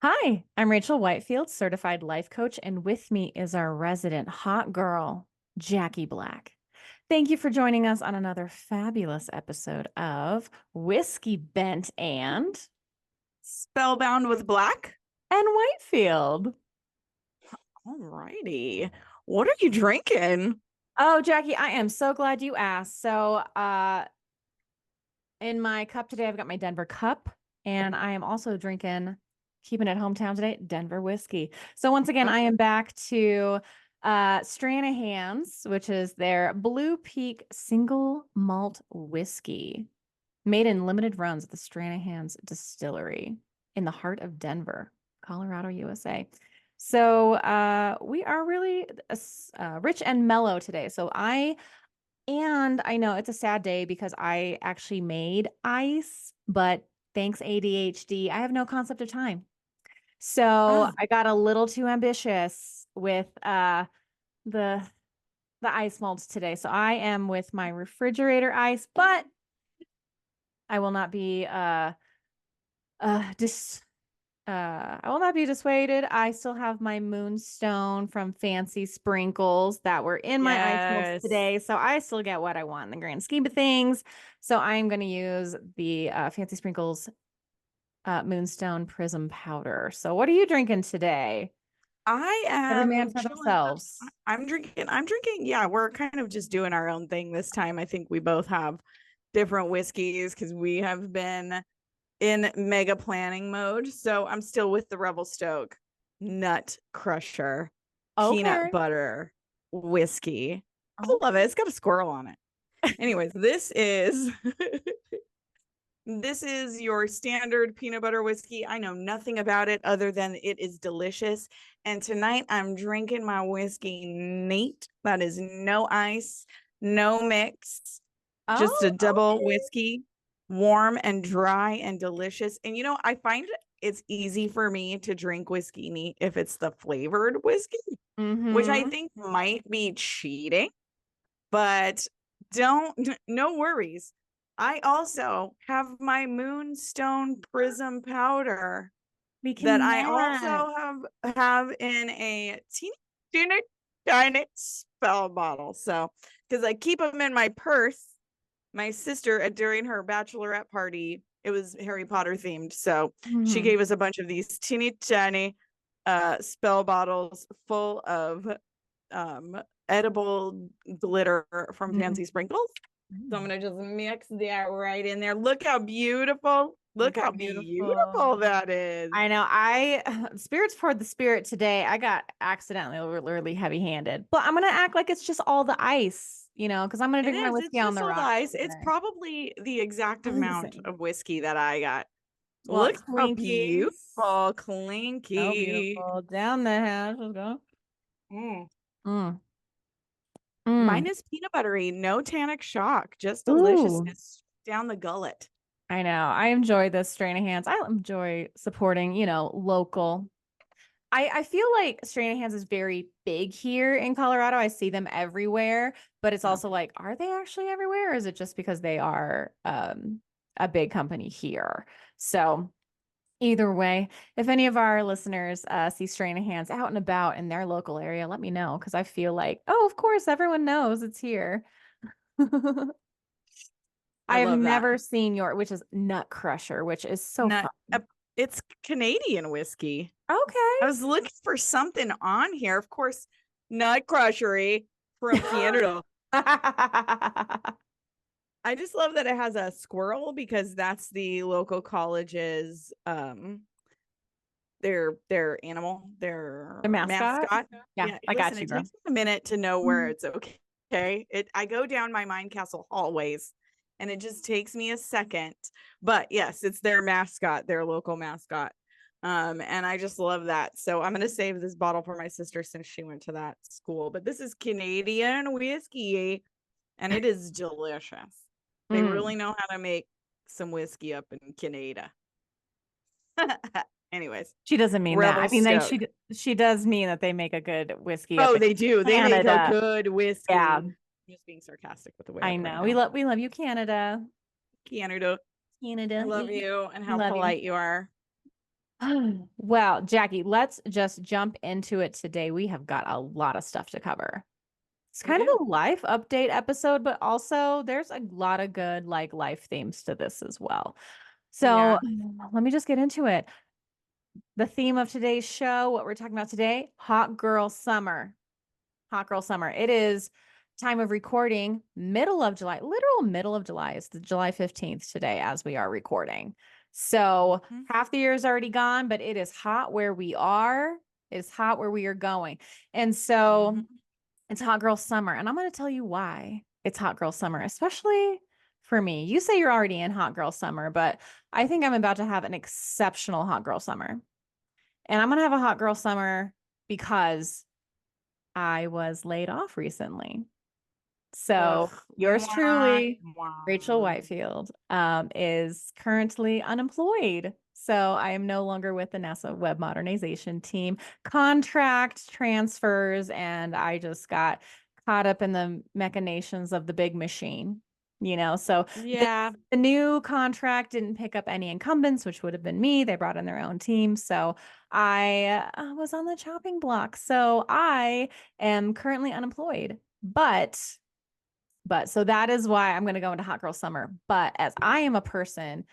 Hi, I'm Rachel Whitefield, certified life coach, and with me is our resident hot girl, Jackie Black. Thank you for joining us on another fabulous episode of Whiskey Bent Spellbound with Black. and Whitefield. All righty. What are you drinking? Oh, Jackie, I am so glad you asked. In my cup today, I've got my Denver cup, and I am also drinking, keeping it hometown today, Denver whiskey. So once again, I am back to Stranahan's, which is their Blue Peak single malt whiskey, made in limited runs at the Stranahan's distillery in the heart of Denver, Colorado, USA. So we are really rich and mellow today. And I know it's a sad day because I actually made ice, but thanks ADHD, I have no concept of time. So I got a little too ambitious with the ice molds today. So I am with my refrigerator ice, but I will not be I will not be dissuaded. I still have my moonstone from Fancy Sprinkles that were in my ice molds today. So I still get what I want in the grand scheme of things. So I'm going to use the Fancy Sprinkles Moonstone Prism Powder. So what are you drinking today? I Every am man for chilling. themselves. I'm drinking. Yeah, we're kind of just doing our own thing this time. I think we both have different whiskeys because we have been in mega planning mode. So I'm still with the Rebel Stoke Nut Crusher peanut butter whiskey. I love it. It's got a squirrel on it. Anyways, this is This is your standard peanut butter whiskey. I know nothing about it other than it is delicious. And tonight I'm drinking my whiskey neat. That is no ice, no mix, just a double whiskey, warm and dry and delicious. And I find it's easy for me to drink whiskey neat if it's the flavored whiskey, which I think might be cheating, but no worries. I also have my Moonstone Prism powder that I also have in a teeny tiny spell bottle. So, because I keep them in my purse, my sister during her bachelorette party, it was Harry Potter themed. So she gave us a bunch of these teeny tiny spell bottles full of edible glitter from Fancy Sprinkles. So I'm going to just mix that right in there. Look how beautiful. Look how beautiful that is. I know. Spirits poured the spirit today. I got accidentally really heavy handed, but I'm going to act like it's just all the ice, because I'm going to drink my whiskey on the rocks. It's probably the exact amount of whiskey that I got. Well, look how beautiful. Clinky. So beautiful. Down the hatch. Let's go. Mine is peanut buttery, no tannic shock, just deliciousness down the gullet. I know. I enjoy this Stranahan's. I enjoy supporting, local. I feel like Stranahan's is very big here in Colorado. I see them everywhere, but it's also like, are they actually everywhere? Or is it just because they are a big company here? So either way, if any of our listeners see Stranahan's out and about in their local area, let me know because I feel like, oh, of course, everyone knows it's here. I have never seen which is Nut Crusher, which is so fun. It's Canadian whiskey. Okay. I was looking for something on here. Of course, Nut Crushery from Canada. I just love that it has a squirrel because that's the local college's their animal, their mascot. Yeah, I got you. It takes a minute to know where it's okay. I go down my Mind Castle hallways and it just takes me a second. But yes, it's their mascot, their local mascot. And I just love that. So I'm gonna save this bottle for my sister since she went to that school. But this is Canadian whiskey and it is delicious. They really know how to make some whiskey up in Canada. Anyways, she doesn't mean that. I mean, like she does mean that they make a good whiskey. Oh, they do. They make a good whiskey. Yeah, I'm just being sarcastic with the way I know. We love you, Canada. I love you and how polite you are. Well, Jackie, let's just jump into it today. We have got a lot of stuff to cover. It's We kind of do. a life update episode, but also there's a lot of good like life themes to this as well. So Yeah. let me just get into it. The theme of today's show, what we're talking about today, hot girl summer. Hot girl summer. It is time of recording, middle of July, literal middle of July. It's the July 15th today as we are recording. So Mhm. half the year is already gone, but it is hot where we are. It's hot where we are going. And so Mhm. it's hot girl summer. And I'm going to tell you why it's hot girl summer, especially for me. You say you're already in hot girl summer, but I think I'm about to have an exceptional hot girl summer. And I'm going to have a hot girl summer because I was laid off recently. So Ugh. yours Wah, truly, Rachel wah. Whitefield, is currently unemployed. So I am no longer with the NASA web modernization team. Contract transfers, and I just got caught up in the machinations of the big machine. So Yeah. the new contract didn't pick up any incumbents, which would have been me. They brought in their own team. So I was on the chopping block. So I am currently unemployed. But so that is why I'm going to go into hot girl summer. But as I am a person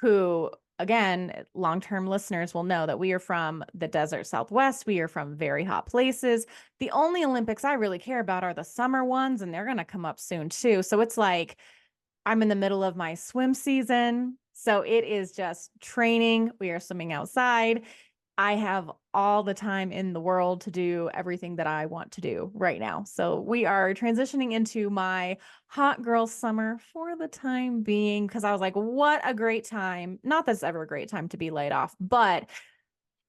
who, again, long-term listeners will know that we are from the desert Southwest. We are from very hot places. The only Olympics I really care about are the summer ones, and they're going to come up soon too. So it's like I'm in the middle of my swim season. So it is just training. We are swimming outside. I have all the time in the world to do everything that I want to do right now. So we are transitioning into my hot girl summer for the time being because I was like, what a great time. Not that it's ever a great time to be laid off, but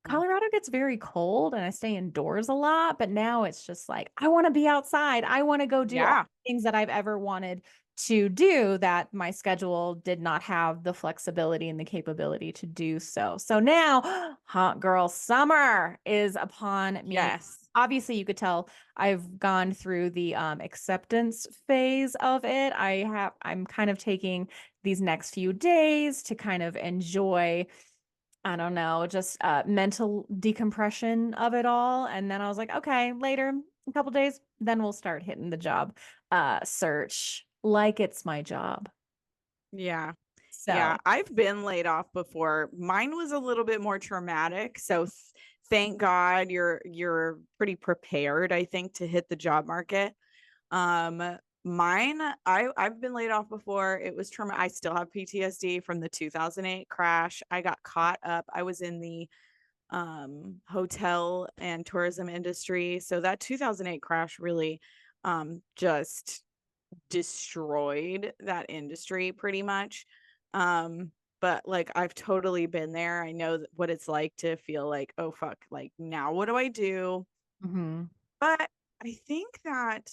Colorado gets very cold and I stay indoors a lot, but now it's just like, I want to be outside. I want to go do all Yeah. the things that I've ever wanted to do that my schedule did not have the flexibility and the capability to do so. So now hot girl summer is upon me. Yes. Obviously, you could tell I've gone through the acceptance phase of it. I'm kind of taking these next few days to kind of enjoy, I don't know, just mental decompression of it all. And then I was like, okay, later, a couple days, then we'll start hitting the job search like it's my job. Yeah. Yeah. So, I've been laid off before. Mine was a little bit more traumatic. So thank God you're pretty prepared, I think, to hit the job market. Mine, I've been laid off before. It was trauma. I still have PTSD from the 2008 crash. I got caught up. I was in the hotel and tourism industry. So that 2008 crash really just destroyed that industry pretty much. But like I've totally been there. I know what it's like to feel like, oh fuck, like now what do I do? mhm. But I think that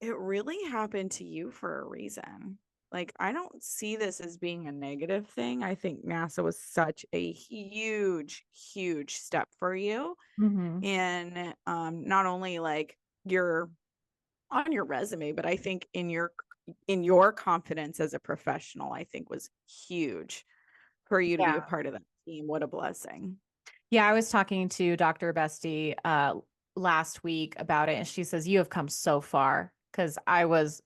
it really happened to you for a reason. Like, I don't see this as being a negative thing. I think NASA was such a huge, huge step for you. Mhm. And not only like your on your resume, but I think in your confidence as a professional, I think was huge for you to be a Yeah. part of that team. What a blessing. Yeah, I was talking to Dr. Bestie last week about it, and she says, you have come so far because I was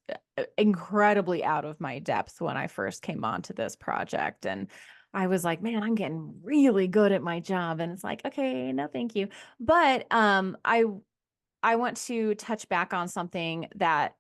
incredibly out of my depth when I first came onto this project. And I was like, man, I'm getting really good at my job. And it's like, okay, no, thank you. But I want to touch back on something that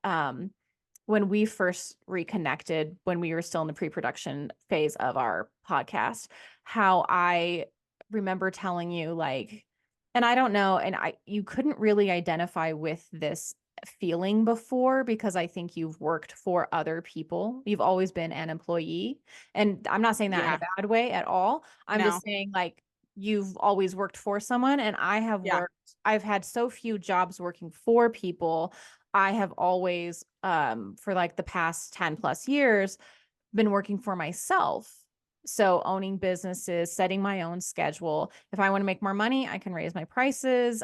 when we first reconnected, when we were still in the pre-production phase of our podcast, how I remember telling you like, and I don't know, and you couldn't really identify with this feeling before because I think you've worked for other people. You've always been an employee. And I'm not saying that in a Yeah. bad way at all. I'm No. just saying like you've always worked for someone and Yeah. I've had so few jobs working for people. I have always, for like the past 10 plus years, been working for myself. So owning businesses, setting my own schedule. If I want to make more money, I can raise my prices.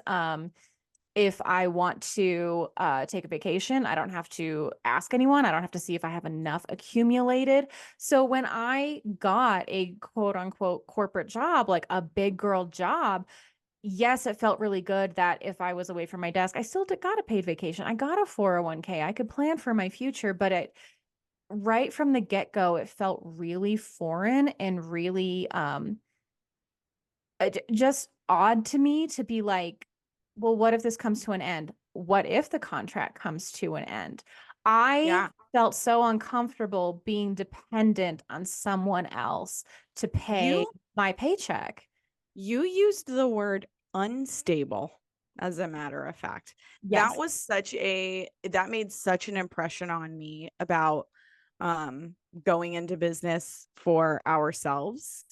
if I want to take a vacation, I don't have to ask anyone. I don't have to see if I have enough accumulated. So when I got a quote unquote corporate job, like a big girl job, yes, it felt really good that if I was away from my desk, I still got a paid vacation. I got a 401k. I could plan for my future, but right from the get-go, it felt really foreign and really just odd to me to be like, well, what if this comes to an end? What if the contract comes to an end? I Yeah. felt so uncomfortable being dependent on someone else to pay You my paycheck. you used the word unstable, as a matter of fact. Yes. That made such an impression on me about going into business for ourselves.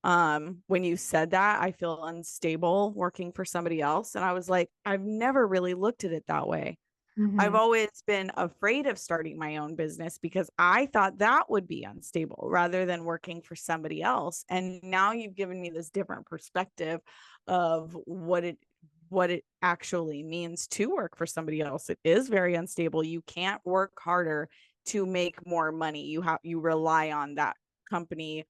When you said that, I feel unstable working for somebody else. And I was like, I've never really looked at it that way. I've Mhm. always been afraid of starting my own business because I thought that would be unstable rather than working for somebody else. And now you've given me this different perspective of what it actually means to work for somebody else. It is very unstable. You can't work harder to make more money. You rely on that company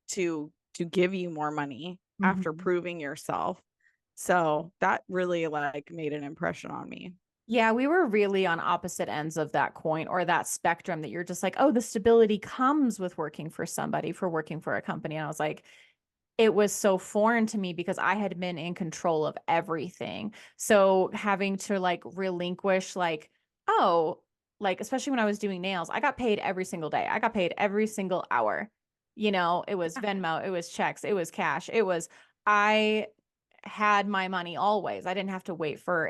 to give you more money after Mhm. proving yourself. So that really like made an impression on me. Yeah, we were really on opposite ends of that coin or that spectrum that you're just like, oh, the stability comes with working for somebody, for working for a company. And I was like, it was so foreign to me because I had been in control of everything. So having to like relinquish, like, oh, like, especially when I was doing nails, I got paid every single day. I got paid every single hour. It was Venmo, it was checks, it was cash. I had my money always. I didn't have to wait for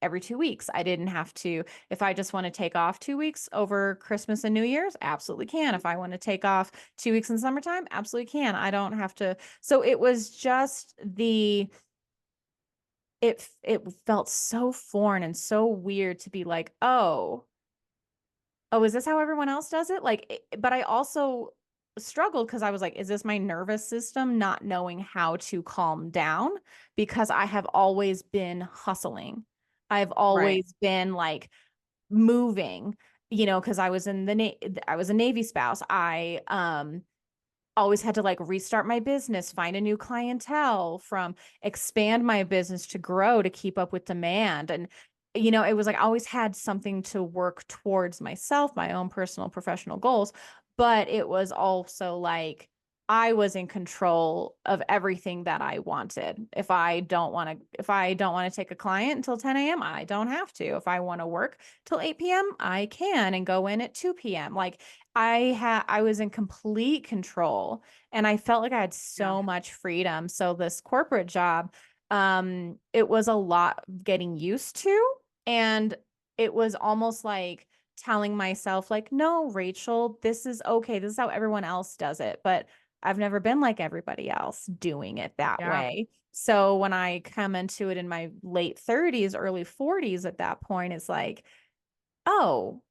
every 2 weeks. I didn't have to, if I just want to take off 2 weeks over Christmas and New Year's, absolutely can. If I want to take off 2 weeks in summertime, absolutely can. I don't have to. So it was just it felt so foreign and so weird to be like, oh, is this how everyone else does it? But I also struggled because I was like, is this my nervous system not knowing how to calm down? Because I have always been hustling. I've Right. always been like moving, because I was a Navy spouse. I always had to like restart my business, find a new clientele, from expand my business to grow to keep up with demand. And, it was like I always had something to work towards myself, my own personal professional goals. But it was also like I was in control of everything that I wanted. If I don't want to take a client until 10 a.m., I don't have to. If I want to work till 8 p.m., I can and go in at 2 p.m. Like I was in complete control and I felt like I had Yeah. so much freedom. So this corporate job, it was a lot getting used to, and it was almost like telling myself like, no, Rachel, this is okay. This is how everyone else does it. But I've never been like everybody else doing it that Yeah. way. So when I come into it in my late 30s, early 40s at that point, it's like, oh,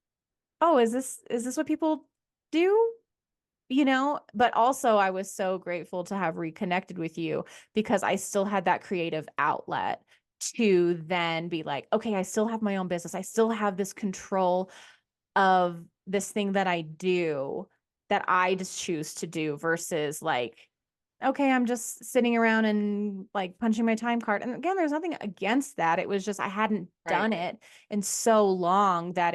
oh, is this what people do? But also I was so grateful to have reconnected with you because I still had that creative outlet to then be like, okay, I still have my own business. I still have this control of this thing that I do that I just choose to do versus like, okay, I'm just sitting around and like punching my time card. And again, there's nothing against that. It was just I hadn't Right. done it in so long that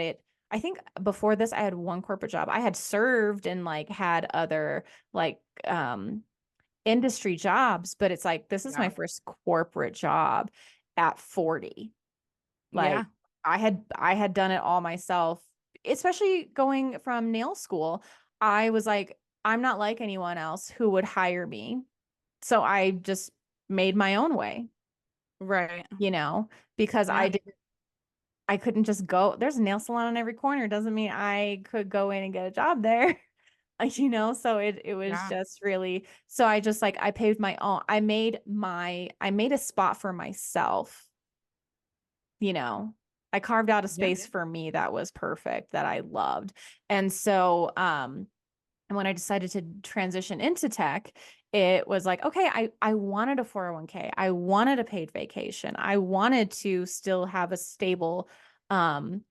I think before this I had one corporate job. I had served and like had other like industry jobs, but it's like this is my Yeah. first corporate job at 40. Like Yeah. I had done it all myself, especially going from nail school. I was like, I'm not like anyone else who would hire me. So I just made my own way, Right. you know, because Yeah. I couldn't just go. There's a nail salon on every corner. Doesn't mean I could go in and get a job there. So it was Yeah. just really, so I just like I paved my own. I made a spot for myself, you know. I carved out a Yeah. space for me that was perfect, that I loved. And so and when I decided to transition into tech, it was like, okay, I wanted a 401k. I wanted a paid vacation. I wanted to still have a stable um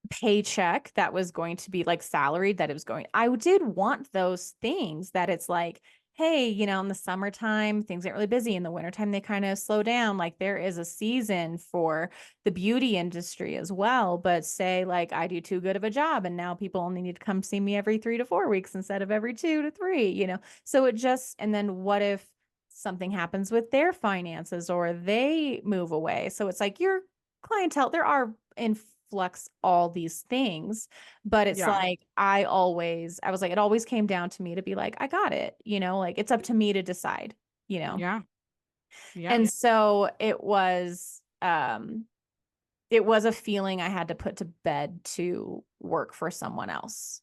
paycheck that was going to be like salaried, that it was going, I did want those things that it's like, hey, in the summertime, things get really busy. In the wintertime, they kind of slow down. Like there is a season for the beauty industry as well. But say like I do too good of a job and now people only need to come see me every 3 to 4 weeks instead of every 2 to 3. So it just, and then what if something happens with their finances or they move away? So it's like your clientele, there are influx all these things, but it's Yeah. like I was like, it always came down to me to be like, I got it, like it's up to me to decide. Yeah. Yeah. And so it was a feeling I had to put to bed to work for someone else.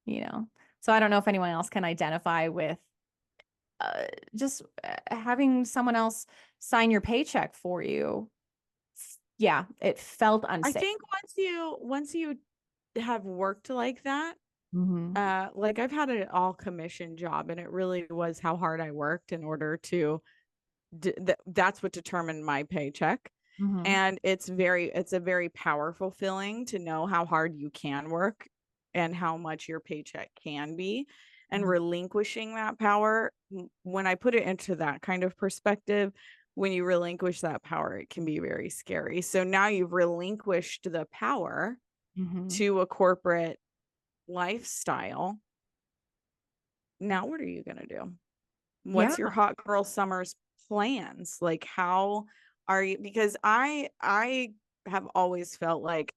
So I don't know if anyone else can identify with just having someone else sign your paycheck for you. Yeah, it felt I unsafe. think once you have worked like that, Mm-hmm. like I've had an all commission job, and it really was how hard I worked in order to that's what determined my paycheck. Mm-hmm. And it's a very powerful feeling to know how hard you can work and how much your paycheck can be, and Mm-hmm. relinquishing that power. When I put it into that kind of perspective, when you relinquish that power, it can be very scary. So now you've relinquished the power Mm-hmm. to a corporate lifestyle. Now what are you going to do? Yeah. What's your hot girl summer's plans? Like how are you, because I have always felt like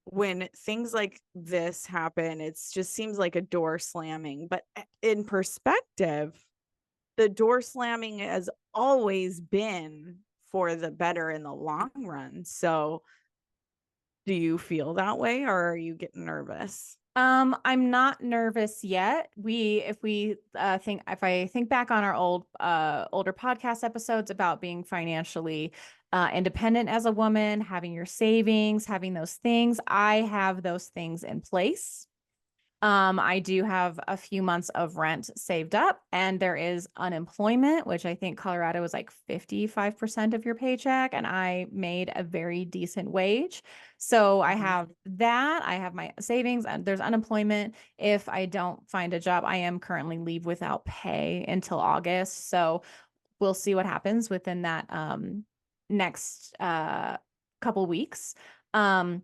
when things like this happen, it just seems like a door slamming. But in perspective, the door slamming has always been for the better in the long run. So do you feel that way, or are you getting nervous? I'm not nervous yet. If I think back on our older podcast episodes about being financially independent as a woman, having your savings, having those things, I have those things in place. I do have a few months of rent saved up, and there is unemployment, which I think Colorado is like 55% of your paycheck, and I made a very decent wage. So I Mhm. have that, I have my savings, and there's unemployment. If I don't find a job, I am currently leave without pay until August. So we'll see what happens within that next couple weeks. Um,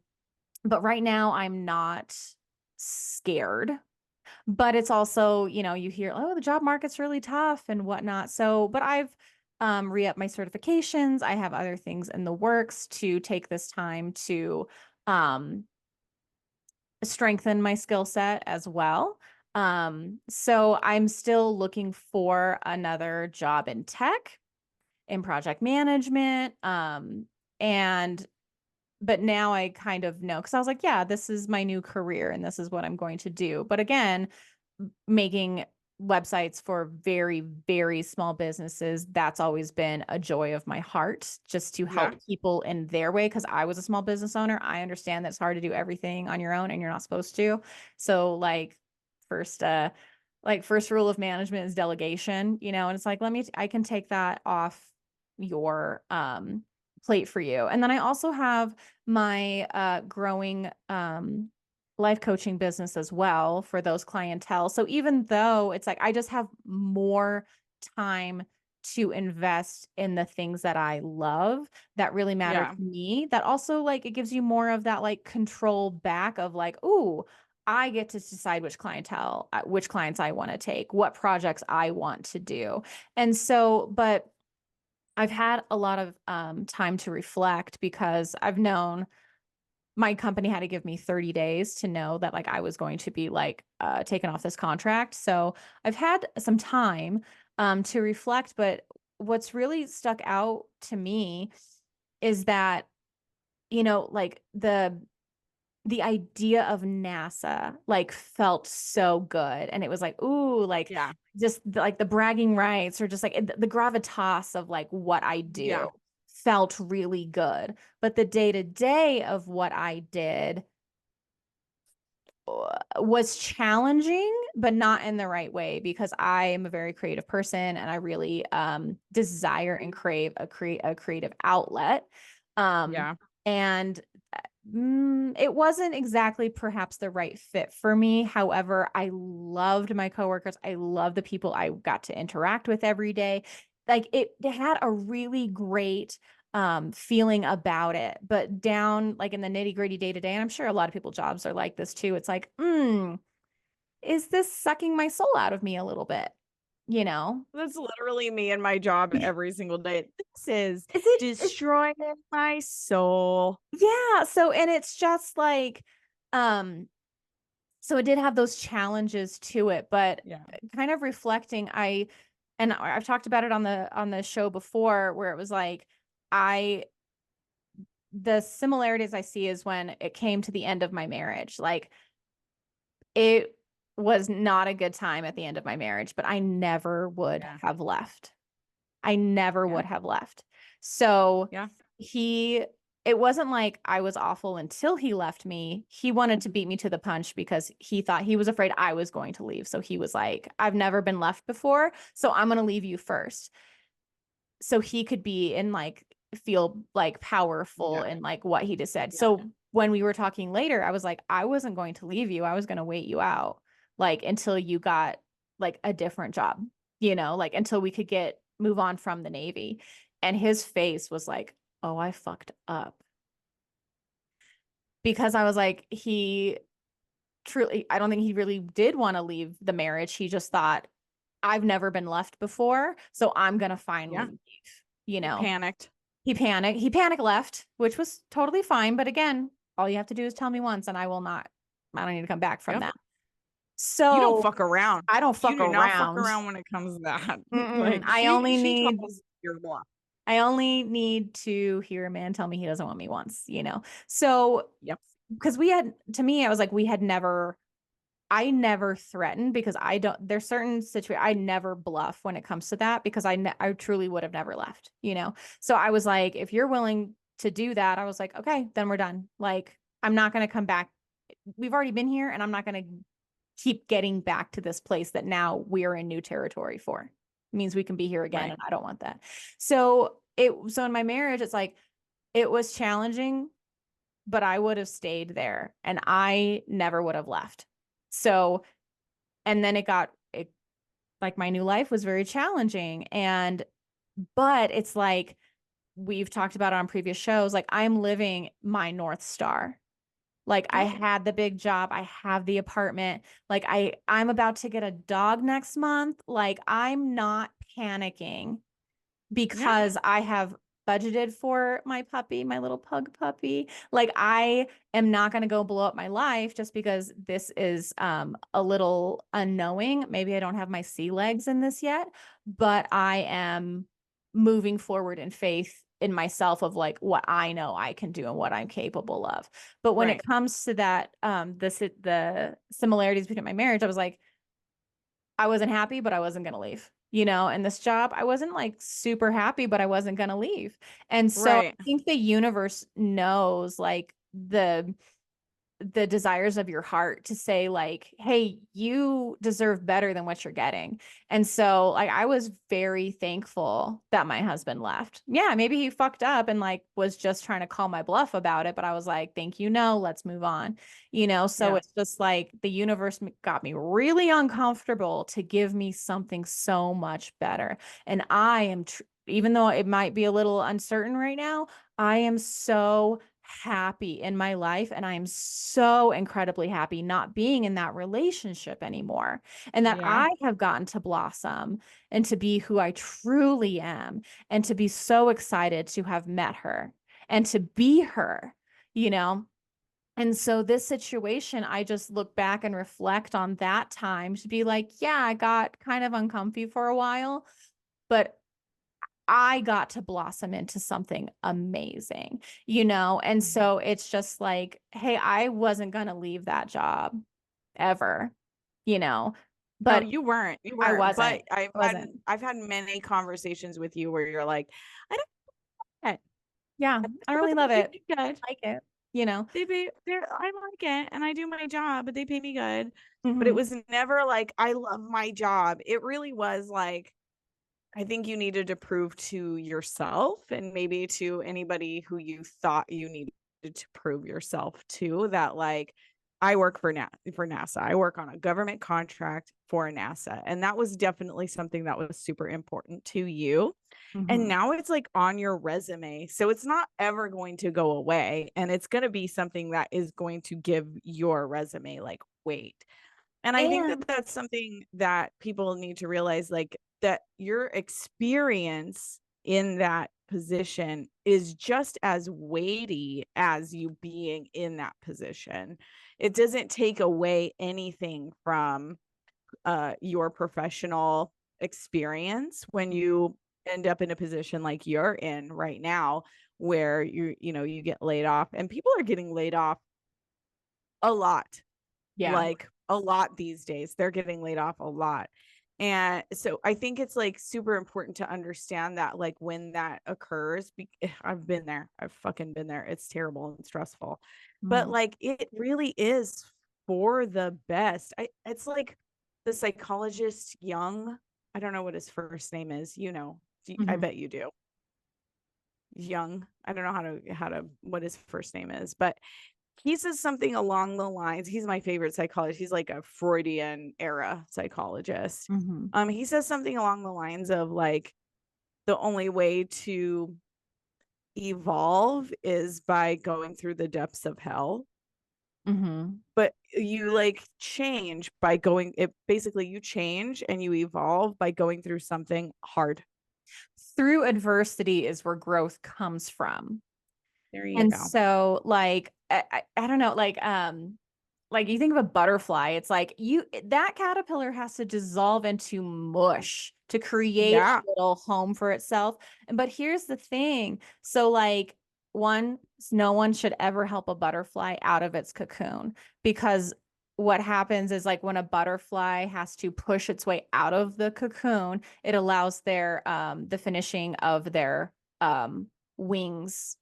but right now I'm not scared. But it's also, you hear, oh, the job market's really tough and whatnot. So, but I've re-upped my certifications. I have other things in the works to take this time to um strengthen my skill set as well. So I'm still looking for another job in tech, in project management. And but now I kind of know, because I was like, yeah, this is my new career and this is what I'm going to do. But again, making websites for very, very small businesses, that's always been a joy of my heart, just to Yeah. help people in their way. Because I was a small business owner. I understand that it's hard to do everything on your own and you're not supposed to. So first, first rule of management is delegation, and it's like, I can take that off your plate for you. And then I also have my growing life coaching business as well for those clientele. So even though it's like I just have more time to invest in the things that I love that really matter Yeah. to me, that also like it gives you more of that like control back of like, ooh, I get to decide which clients I want to take, what projects I want to do. And so, but I've had a lot of time to reflect, because I've known my company had to give me 30 days to know that like I was going to be like taken off this contract. So I've had some time to reflect, but what's really stuck out to me is that, like the idea of NASA like felt so good. And it was like, ooh, like Yeah. just like the bragging rights, or just like the gravitas of like what I do Yeah. felt really good. But the day to day of what I did was challenging, but not in the right way, because I am a very creative person and I really desire and crave a creative outlet. Yeah. And it wasn't exactly perhaps the right fit for me. However, I loved my coworkers. I loved the people I got to interact with every day. Like it had a really great feeling about it, but down like in the nitty gritty day to day, and I'm sure a lot of people jobs are like this too. It's like, is this sucking my soul out of me a little bit? You know? That's literally me and my job every single day. This is Is it? destroying my soul. Yeah. So, and it's just like, um, so it did have those challenges to it, but Yeah. kind of reflecting, and I've talked about it on the show before, where it was like, I, the similarities I see is when it came to the end of my marriage. Like it was not a good time at the end of my marriage, but I never would Yeah. have left. I never Yeah. would have left. So Yeah. it wasn't like I was awful until he left me. He wanted to beat me to the punch because he thought, he was afraid I was going to leave. So he was like, I've never been left before, so I'm going to leave you first. So he could be in like, feel like powerful Yeah. in like what he just said. Yeah. So when we were talking later, I was like, I wasn't going to leave you. I was going to wait you out like until you got like a different job, like until we could move on from the Navy. And his face was like, oh, I fucked up. Because I was like, he truly, I don't think he really did want to leave the marriage. He just thought, I've never been left before, so I'm going to finally Yeah. leave, He panicked. He panicked. He panic left, which was totally fine. But again, all you have to do is tell me once and I don't need to come back from Yep. that. You don't So fuck around. I don't You fuck do not fuck around. around when it comes to that. Mm-mm. Like she calls your bluff. I only need to hear a man tell me he doesn't want me once. So, Yep. because to me, I was like, I never threatened, because there's certain situations I never bluff when it comes to that, because I truly would have never left. So I was like, if you're willing to do that, I was like, okay, then we're done. Like, I'm not going to come back. We've already been here, and I'm not going to keep getting back to this place that now we're in new territory for. It means we can be here again. Right. And I don't want that. So in my marriage, it's like, it was challenging, but I would have stayed there and I never would have left. So, and then like my new life was very challenging. But it's like we've talked about on previous shows, like I'm living my North Star. Like I had the big job, I have the apartment, like I'm about to get a dog next month. Like I'm not panicking Yeah. because I have budgeted for my puppy, my little pug puppy. Like I am not going to go blow up my life just because this is a little unknowing. Maybe I don't have my sea legs in this yet, but I am moving forward in faith in myself of like what I know I can do and what I'm capable of. But when it comes to that, the similarities between my marriage, I was like, I wasn't happy, but I wasn't going to leave. And this job, I wasn't like super happy, but I wasn't going to leave. And so I think the universe knows like the desires of your heart to say like, hey, you deserve better than what you're getting. And so like I was very thankful that my husband left. Yeah, maybe he fucked up and like was just trying to call my bluff about it, but I was like, thank you, no, let's move on. So it's just like the universe got me really uncomfortable to give me something so much better. And I am even though it might be a little uncertain right now, I am so happy in my life, and I am so incredibly happy not being in that relationship anymore, and that I have gotten to blossom and to be who I truly am, and to be so excited to have met her and to be her. And so this situation, I just look back and reflect on that time to be like, yeah, I got kind of uncomfy for a while, but I got to blossom into something amazing. And so it's just like, hey, I wasn't going to leave that job ever, No, but you weren't. You I weren't. wasn't. But I've I had wasn't. I've had many conversations with you where you're like, I don't know. Yeah, I I don't really know love if it. you did good. I like it. you know? I like it and I do my job, but they pay me good. But it Mhm. was never like, I love my job. It really was like, I think you needed to prove to yourself and maybe to anybody who you thought you needed to prove yourself to that, like, I work for NASA. I work on a government contract for NASA. And that was definitely something that was super important to you. And Mhm. now it's like on your resume. So it's not ever going to go away. And it's going to be something that is going to give your resume like weight. And I think that And that's something that people need to realize, like, that your experience in that position is just as weighty as you being in that position. It doesn't take away anything from your professional experience when you end up in a position like you're in right now, where you get laid off, and people are getting laid off a lot, yeah. like a lot these days. They're getting laid off a lot. And so I think it's like super important to understand that, like, when that occurs, I've been there. I've fucking been there. It's terrible and stressful. But Mhm. like, it really is for the best. It's like the psychologist Young, I don't know what his first name is, I Mhm. bet you do. Young. I don't know how to what his first name is, but he says something along the lines. He's my favorite psychologist. He's like a Freudian era psychologist. Mhm. He says something along the lines of, like, the only way to evolve is by going through the depths of hell. Mhm. But you like change by going it basically you change and you evolve by going through something hard. Through adversity is where growth comes from. There you And go. so like I don't know, like you think of a butterfly, it's like that caterpillar has to dissolve into mush to create a Yeah. little home for itself. But here's the thing. So like one, no one should ever help a butterfly out of its cocoon, because what happens is like when a butterfly has to push its way out of the cocoon, it allows their the finishing of their wings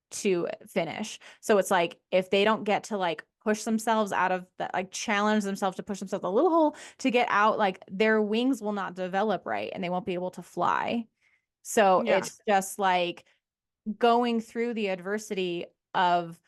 to finish. So it's like if they don't get to like push themselves out of that, like challenge themselves to push themselves a little hole to get out, like their wings will not develop right and they won't be able to fly. So Yeah. it's just like going through the adversity of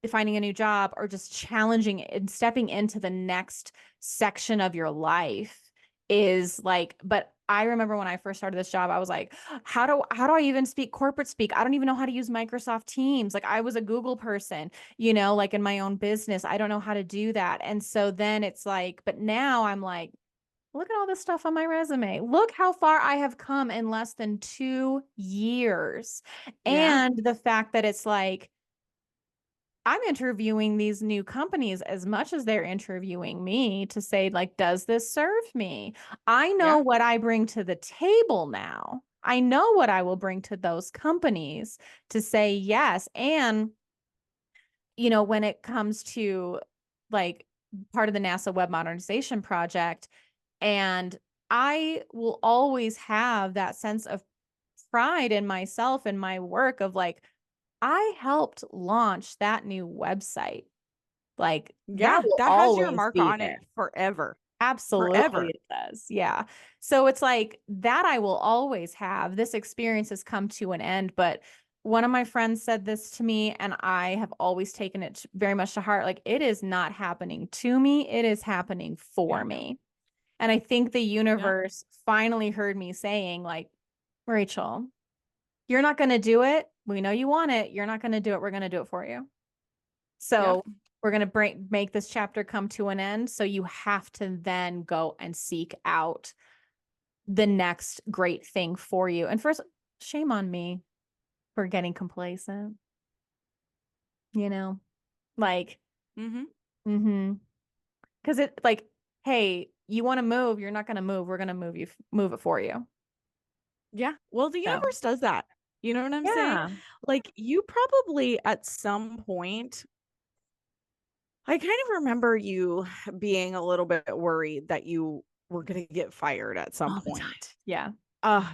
finding a new job or just challenging and stepping into the next section of your life is like, but I remember when I first started this job, I was like, how do I even speak corporate speak? I don't even know how to use Microsoft Teams. Like I was a Google person, like in my own business. I don't know how to do that. And so then it's like, but now I'm like, look at all this stuff on my resume. Look how far I have come in less than 2 years. Yeah. And the fact that it's like, I'm interviewing these new companies as much as they're interviewing me to say, like, does this serve me? I know Yeah. what I bring to the table now. I know what I will bring to those companies to say yes. And, when it comes to like part of the NASA web modernization project, and I will always have that sense of pride in myself and my work of like, I helped launch that new website. Like that Yeah. will That has your always mark be on it there. forever. Absolutely, Forever. it does. Yeah. So it's like that I will always have. This experience has come to an end, but one of my friends said this to me, and I have always taken it very much to heart. Like, it is not happening to me, it is happening for Yeah. me. And I think the Yeah. universe finally heard me saying, like, Rachel, you're not going to do it. We know you want it. You're not going to do it. We're going to do it for you. Yep. So we're going to make this chapter come to an end. So you have to then go and seek out the next great thing for you. And first, shame on me for getting complacent, you know, like, Mm-hmm. mm-hmm. Because it like, hey, you want to move, you're not going to move. We're going to move it for you. Yeah. Well, the So universe does that. You know what I'm saying? yeah. Like, you probably at some point, I kind of remember you being a little bit worried that you were going to get fired at some All the time. point. Yeah.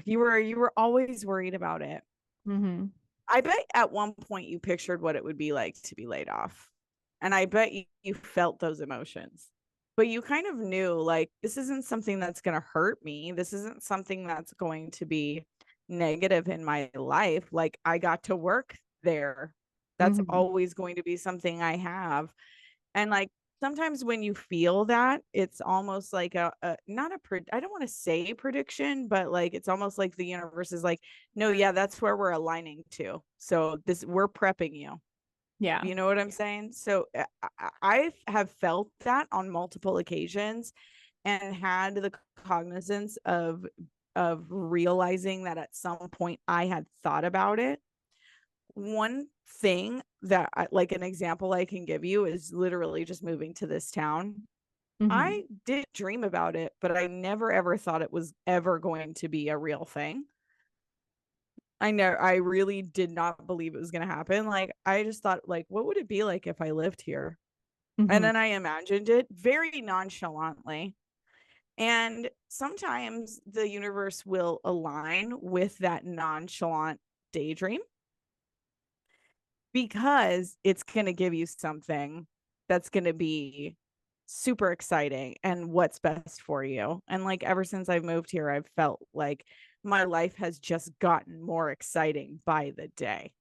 You were always worried about it. Mm-hmm. I bet at one point you pictured what it would be like to be laid off. And I bet you felt those emotions. But you kind of knew like this isn't something that's going to hurt me. This isn't something that's going to be negative in my life. Like I got to work there. That's Mhm. always going to be something I have. And like sometimes when you feel that, it's almost like a not a I don't want to say prediction, but like it's almost like the universe is like, no, yeah, that's where we're aligning to. So this we're prepping you. Yeah. You know what I'm saying? So I have felt that on multiple occasions and had the cognizance of realizing that at some point I had thought about it. One thing that like an example I can give you is literally just moving to this town. Mhm. I did dream about it, but I never ever thought it was ever going to be a real thing. I really did not believe it was going to happen. Like I just thought like what would it be like if I lived here? And Mhm. then I imagined it very nonchalantly. And sometimes the universe will align with that nonchalant daydream because it's going to give you something that's going to be super exciting and what's best for you. And like ever since I've moved here, I've felt like my life has just gotten more exciting by the day.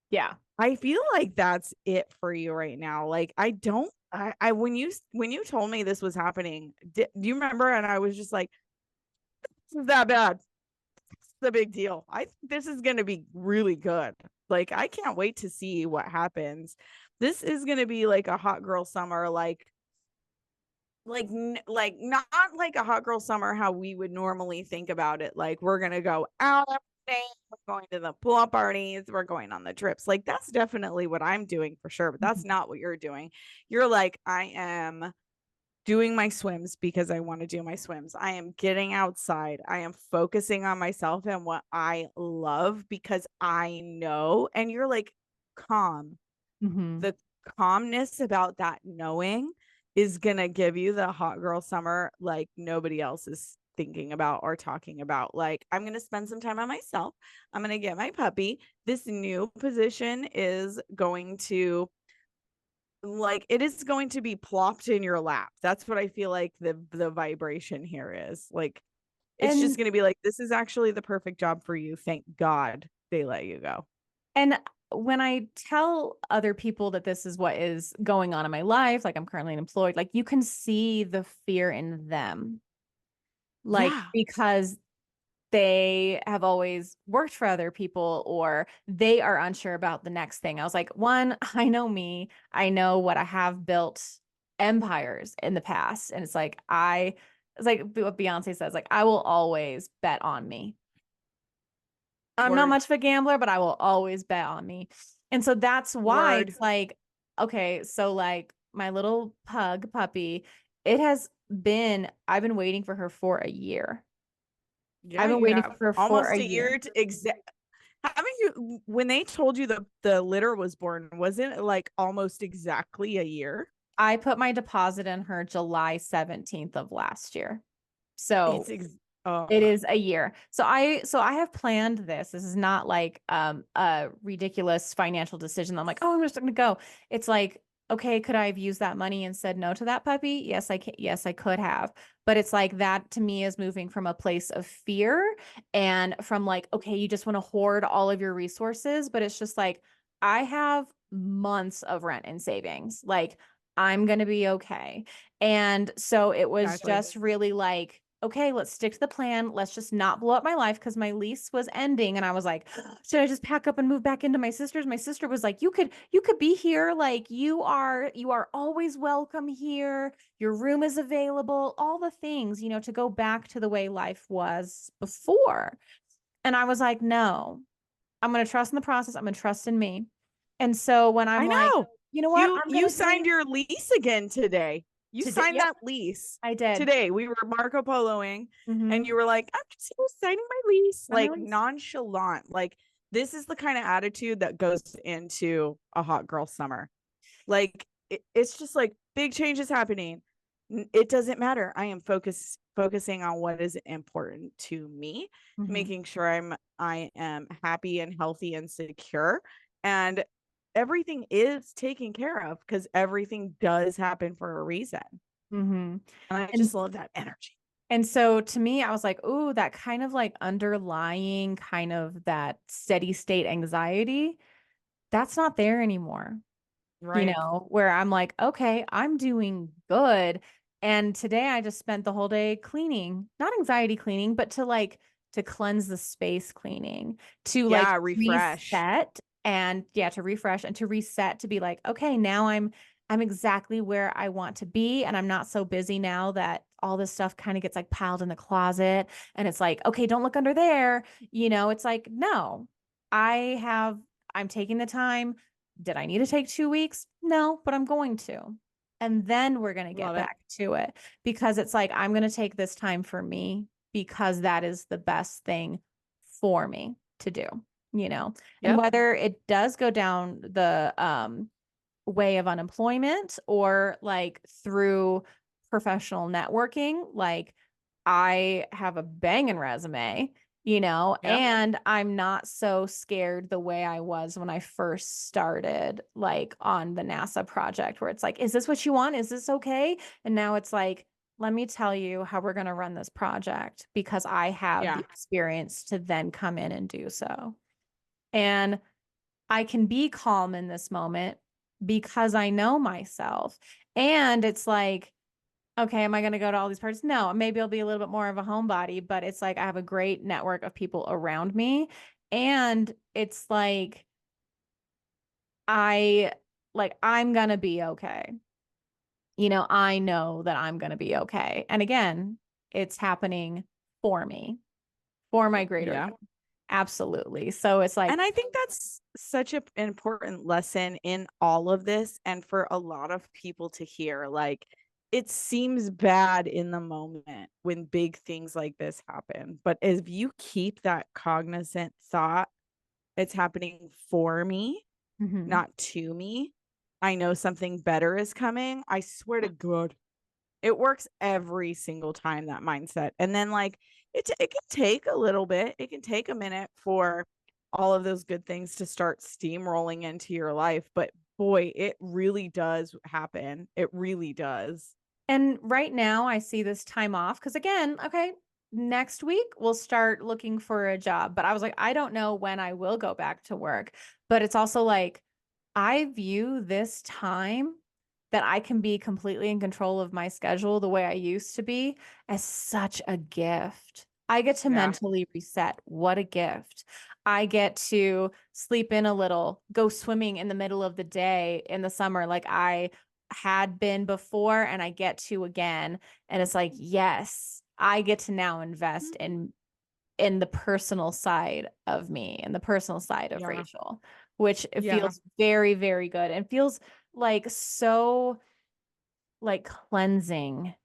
Yeah. I feel like that's it for you right now. Like I don't I when you told me this was happening, do you remember? And I was just like, this is that bad. It's the big deal. I think this is gonna be really good. Like I can't wait to see what happens. This is gonna be like a hot girl summer, like not like a hot girl summer how we would normally think about it. Like we're gonna go out every day, we're going to the pool parties, we're going on the trips. Like that's definitely what I'm doing for sure, but that's Mhm. not what you're doing. You're like, I am doing my swims because I want to do my swims. I am getting outside. I am focusing on myself and what I love because I know. And you're like calm. Mhm. The calmness about that knowing is going to give you the hot girl summer like nobody else is thinking about or talking about. Like, I'm going to spend some time on myself. I'm going to get my puppy. This new position is going to like it is going to be plopped in your lap. That's what I feel like the vibration here is. Like it's just And going to be like this is actually the perfect job for you. Thank God they let you go. and when I tell other people that this is what is going on in my life, like I'm currently unemployed, like you can see the fear in them. Like Yeah. because they have always worked for other people or they are unsure about the next thing. I was like, one, I know me. I know what I have built empires in the past. And it's like what Beyonce says, like, I will always bet on me. I'm not Word. much of a gambler, but I will always bet on me. And so that's why Word. it's like, okay, so like my little pug puppy, I've been waiting for her for a year. I've Yeah, been you waiting for have her for a almost a year. year to exact. Haven't you when they told you the litter was born, wasn't it like almost exactly a year? I put my deposit in her July 17th of last year. So It's oh it is a year. So I have planned this. This is not like a ridiculous financial decision. I'm like, oh, I'm just gonna go. It's like, okay, could I have used that money and said no to that puppy? Yes, I can. Yes, I could have. But it's like that to me is moving from a place of fear and from like, okay, you just want to hoard all of your resources. But it's just like, I have months of rent and savings. Like, I'm gonna be okay. And so it was exactly. just really like, okay, let's stick to the plan. Let's just not blow up my life because my lease was ending. And I was like, should I just pack up and move back into my sister's? My sister was like, you could be here. Like you are always welcome here. Your room is available, all the things, to go back to the way life was before. And I was like, no, I'm going to trust in the process. I'm going to trust in me. And so when I'm I like, know. you know what? You I'm going you to signed take your lease again today. You today. signed Yep, that lease I did. today. We were Marco Poloing and you Hmm. were like, I'm just here signing my lease, I'm like released. nonchalant. Like this is the kind of attitude that goes into a hot girl summer. Like it's just like big changes happening. It doesn't matter. I am focusing on what is important to me, Mhm. making sure I am happy and healthy and secure, and everything is taken care of because everything does happen for a reason. Mhm. And I And just love that energy. and so to me, I was like, "Ooh, that kind of like underlying kind of that steady state anxiety, that's not there anymore." Right. Where I'm like, okay, I'm doing good. And today I just spent the whole day cleaning, not anxiety cleaning, but to cleanse the space cleaning, to like Yeah, refresh. reset and yeah, to refresh and to reset to be like, okay, now I'm exactly where I want to be. And I'm not so busy now that all this stuff kind of gets like piled in the closet. And it's like, okay, don't look under there. It's like, no, I have, I'm taking the time. Did I need to take 2 weeks? No, but I'm going to. And then we're going to get Love it. back to it because it's like, I'm going to take this time for me because that is the best thing for me to do. And Yep. whether it does go down the way of unemployment or like through professional networking, like I have a banging resume, Yep. and I'm not so scared the way I was when I first started, like on the NASA project, where it's like, is this what you want? Is this okay? And now it's like, let me tell you how we're going to run this project because I have the Yeah. experience to then come in and do so. And I can be calm in this moment because I know myself. And it's like, okay, am I going to go to all these parties? No, maybe I'll be a little bit more of a homebody, but it's like I have a great network of people around me. And it's I I'm going to be okay. I know that I'm going to be okay. And again, it's happening for me, for my greater Yeah. good. Absolutely. So it's like, And I think that's such an important lesson in all of this. And for a lot of people to hear, like, it seems bad in the moment when big things like this happen. But if you keep that cognizant thought, it's happening for me, mhm, not to me. I know something better is coming. I swear to God, it works every single time, that mindset. And then like it can take a little bit. It can take a minute for all of those good things to start steamrolling into your life, but boy, it really does happen. It really does. And right now, I see this time off because, again, okay, next week we'll start looking for a job. But I was like, I don't know when I will go back to work. But it's also like, I view this time that I can be completely in control of my schedule the way I used to be as such a gift. I get to Yeah. mentally reset. What a gift. I get to sleep in a little, go swimming in the middle of the day in the summer like I had been before and I get to again. And it's like, yes, I get to now invest in the personal side of me and the personal side of Yeah. Rachel, which it Yeah. feels very, very good and feels like so like cleansing,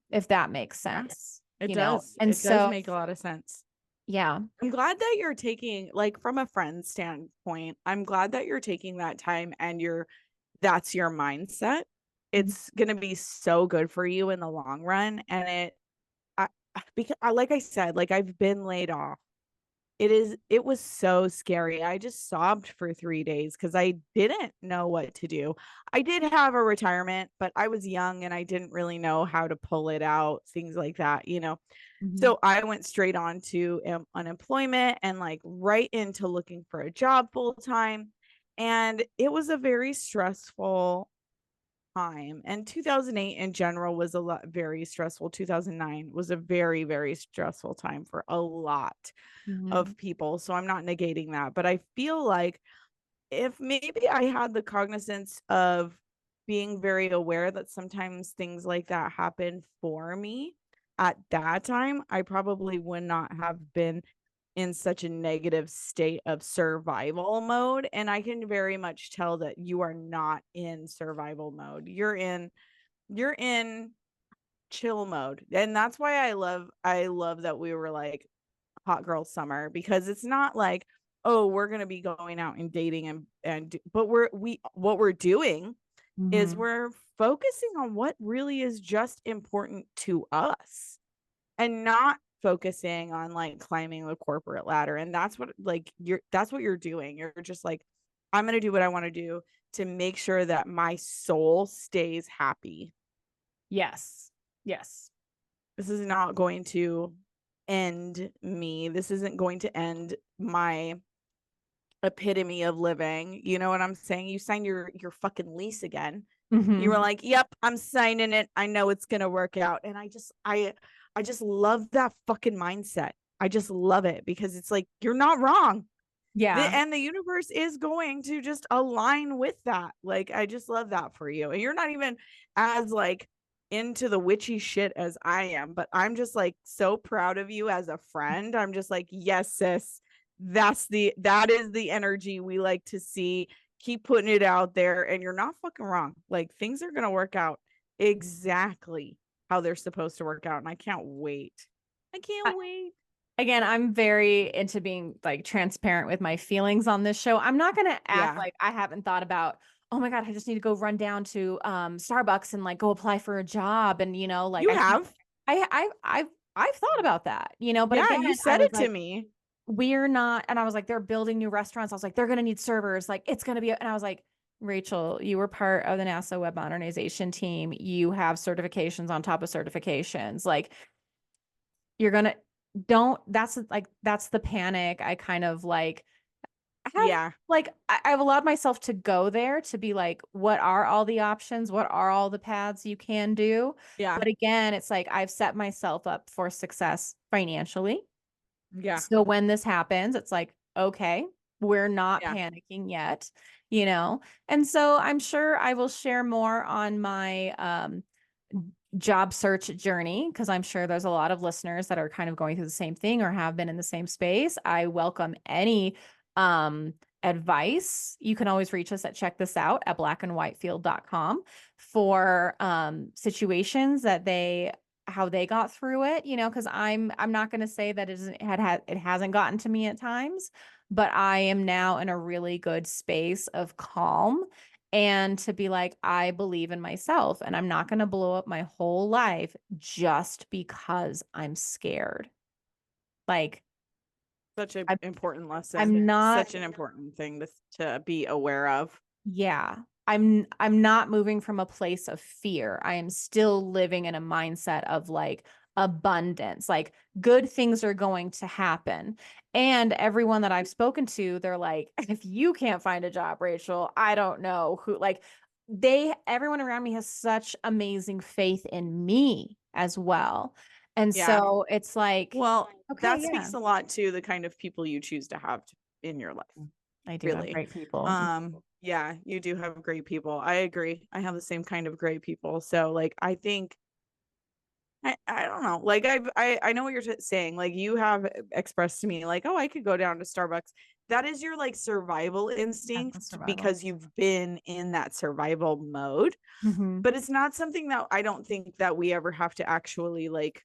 if that makes Yeah. sense, It you know? does. And It does so, make a lot of sense. yeah. I'm glad that you're taking, like, from a friend standpoint, I'm glad that you're taking that time and that's your mindset. Mhm. It's going to be so good for you in the long run. And because like I said, like I've been laid off. It was so scary. I just sobbed for 3 days because I didn't know what to do. I did have a retirement, but I was young and I didn't really know how to pull it out, things like that. Mhm. So I went straight on to unemployment and like right into looking for a job full time. And it was a very stressful time. And 2008 in general was a lot very stressful. 2009 was a very, very stressful time for a lot Mhm. of people. So I'm not negating that. But I feel like if maybe I had the cognizance of being very aware that sometimes things like that happen for me at that time, I probably would not have been in such a negative state of survival mode. And I can very much tell that you are not in survival mode. You're in chill mode. And that's why I love that we were like hot girl summer, because it's not like, oh, we're going to be going out and dating but what we're doing is Mhm. we're focusing on what really is just important to us and not focusing on like climbing the corporate ladder. And that's what like that's what you're doing. You're just like, I'm going to do what I want to do to make sure that my soul stays happy. Yes. Yes. This is not going to end me. This isn't going to end my epitome of living. You know what I'm saying? You signed your fucking lease again. You were Mhm. like, "Yep, I'm signing it. I know it's going to work out." And I just love that fucking mindset. I just love it because it's like you're not wrong. Yeah. And the universe is going to just align with that. Like I just love that for you. And you're not even as like into the witchy shit as I am, but I'm just like so proud of you as a friend. I'm just like, yes, sis, that is the energy we like to see. Keep putting it out there, and you're not fucking wrong. Like things are gonna work out exactly how they're supposed to work out, and I can't wait. I I, can't wait. again, I'm very into being like transparent with my feelings on this show. I'm not going to act Yeah, like I haven't thought about, oh my God, I just need to go run down to Starbucks and like go apply for a job. And, like you have. I've thought about that, but Yeah, again, you I said was it to like, me. we're not, and I was like, they're building new restaurants. I was like, they're going to need servers. Like, it's going to be, and I was like, Rachel, you were part of the NASA web modernization team. You have certifications on top of certifications. Like, you're gonna don't that's the panic. I kind of like have Yeah, like I've allowed myself to go there to be like, what are all the options? What are all the paths you can do? yeah, But again, it's like I've set myself up for success financially. yeah, So when this happens, it's like, okay, we're not yeah. panicking yet, you know? And so I'm sure I will share more on my job search journey because I'm sure there's a lot of listeners that are kind of going through the same thing or have been in the same space. I welcome any advice. You can always reach us at check this out at blackandwhitefield.com for situations that they how they got through it, because I'm not going to say that it hasn't gotten to me at times, but I am now in a really good space of calm and to be like, I believe in myself and I'm not going to blow up my whole life just because I'm scared. Like Such an I, important I'm lesson. not Such an important thing to be aware of. Yeah. I'm not moving from a place of fear. I am still living in a mindset of like abundance. Like good things are going to happen. And everyone that I've spoken to, they're like, if you can't find a job, Rachel, I don't know who like everyone around me has such amazing faith in me as well. And Yeah. so it's like, Well, okay, that yeah, speaks a lot to the kind of people you choose to have in your life. I do have Really. great people. Yeah, you do have great people. I agree. I have the same kind of great people. So like I think I don't know. Like I know what you're saying. Like you have expressed to me like, "Oh, I could go down to Starbucks." That is your like survival That's instinct survival. because you've been in that survival mode, Hmm. but it's not something that I don't think that we ever have to actually like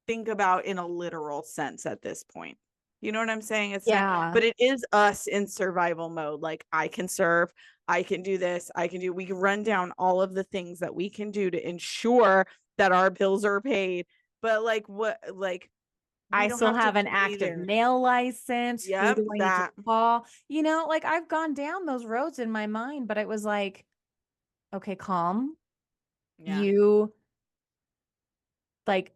think about in a literal sense at this point. You know what I'm saying? It's not, Yeah. but it is us in survival mode. Like I can serve, I can do this, we can run down all of the things that we can do to ensure that our bills are paid. But like we I don't still have to have an be active there. nail license. Who Yep, do I need to that. call? Like I've gone down those roads in my mind, but it was like, okay, calm. Yeah, You like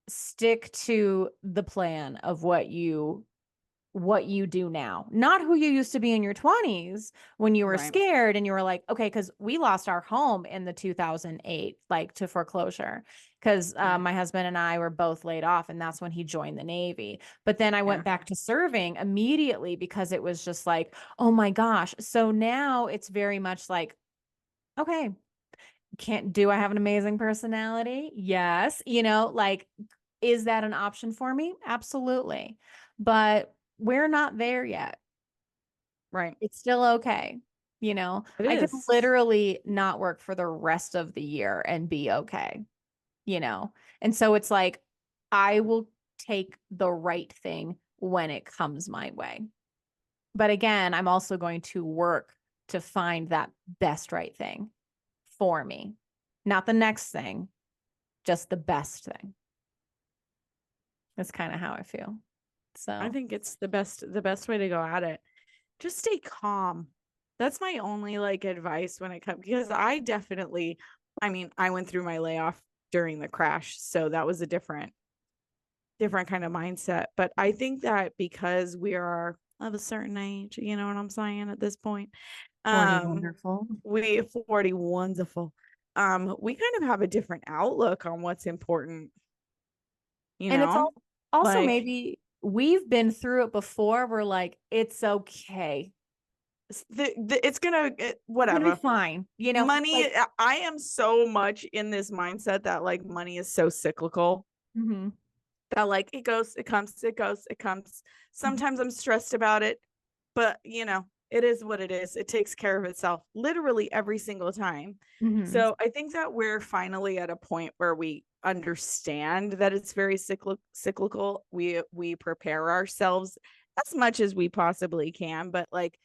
stick to the plan of what you do now, not who you used to be in your 20s when you were right. scared and you were like, okay, because we lost our home in the 2008, like to foreclosure, because Yeah, my husband and I were both laid off, and that's when he joined the Navy. But then I yeah, went back to serving immediately because it was just like, oh my gosh. So now it's very much like, okay, do I have an amazing personality? Yes. Like, is that an option for me? Absolutely. But we're not there yet. right. It's still okay. It I could is. literally not work for the rest of the year and be okay, you know? And so it's like, I will take the right thing when it comes my way. But again, I'm also going to work to find that best right thing for me. Not the next thing, just the best thing. That's kind of how I feel. So I think it's the best way to go at it. Just stay calm. That's my only like advice when it comes, because I definitely, I mean, I went through my layoff during the crash, so that was a different kind of mindset. But I think that because we are of a certain age, you know what I'm saying, at this point, 40 wonderful. we 40 wonderful, we kind of have a different outlook on what's important, you And it's know, also like maybe we've been through it before. We're like, it's okay. it's gonna It's gonna be whatever. fine. You know, Money, like, I am so much in this mindset that like money is so cyclical, mhm, that like it goes, it comes, it goes, it comes. mhm, Sometimes I'm stressed about it, but you know, it is what it is. It takes care of itself literally every single time. mhm. So I think that we're finally at a point where we understand that it's very cyclical. We prepare ourselves as much as we possibly can, but like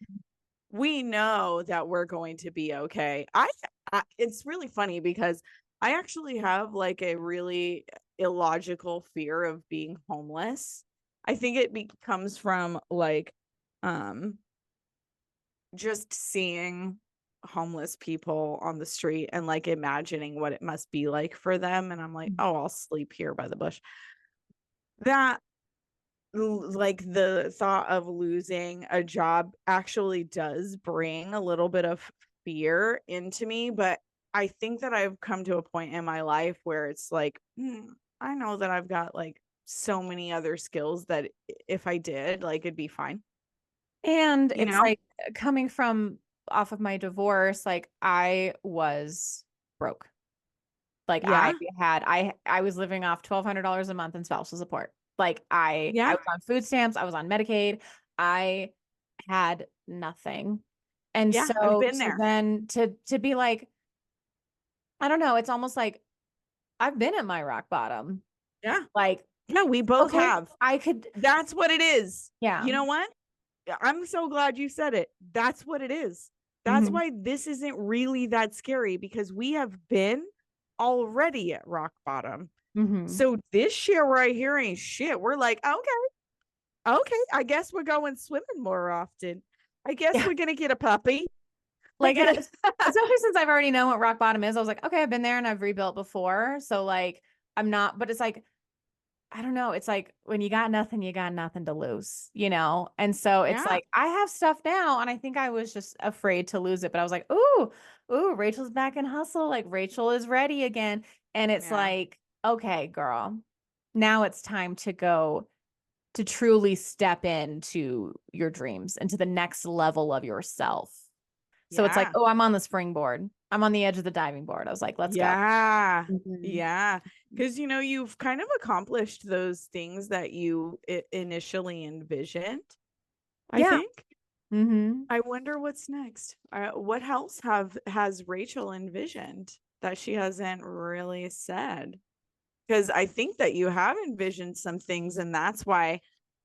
we know that we're going to be okay. It's really funny because I actually have like a really illogical fear of being homeless. I think it comes from like um just seeing homeless people on the street and like imagining what it must be like for them, and I'm like, "Oh, I'll sleep here by the bush." That like the thought of losing a job actually does bring a little bit of fear into me, but I think that I've come to a point in my life where it's like, I know that I've got like so many other skills that if I did, like it'd be fine, And you it's know? like coming from off of my divorce, like I was broke. Like Yeah. I was living off $1,200 a month in spousal support. Like I Yeah. was on food stamps, I was on Medicaid. I had nothing. And Yeah. I've so been there. then to be like, I don't know, it's almost like I've been at my rock bottom. Yeah. Like, Yeah. We both okay, have. I could, That's what it is. yeah. You know what? I'm so glad you said it. That's what it is. That's Hmm. why this isn't really that scary, because we have been already at rock bottom. Hmm. So this shit right here ain't shit. We're like, okay, I guess we're going swimming more often. I guess Yeah. we're gonna get a puppy. I Like, guess. especially since I've already known what rock bottom is, I was like, okay, I've been there and I've rebuilt before. So like, I'm not, but it's like, I don't know. It's like when you got nothing to lose, you know? And so it's Yeah, like, I have stuff now. And I think I was just afraid to lose it. But I was like, ooh, Rachel's back in hustle. Like Rachel is ready again. And it's yeah, like, okay, girl, now it's time to go to truly step into your dreams and to the next level of yourself. So it's like, yeah. oh, I'm on the springboard. I'm on the edge of the diving board. I was like, let's go. Yeah. Mhm. Yeah. Because, you know, you've kind of accomplished those things that you initially envisioned, I Yeah. think. Mm-hmm. I wonder what's next. What else has Rachel envisioned that she hasn't really said? Because I think that you have envisioned some things, and that's why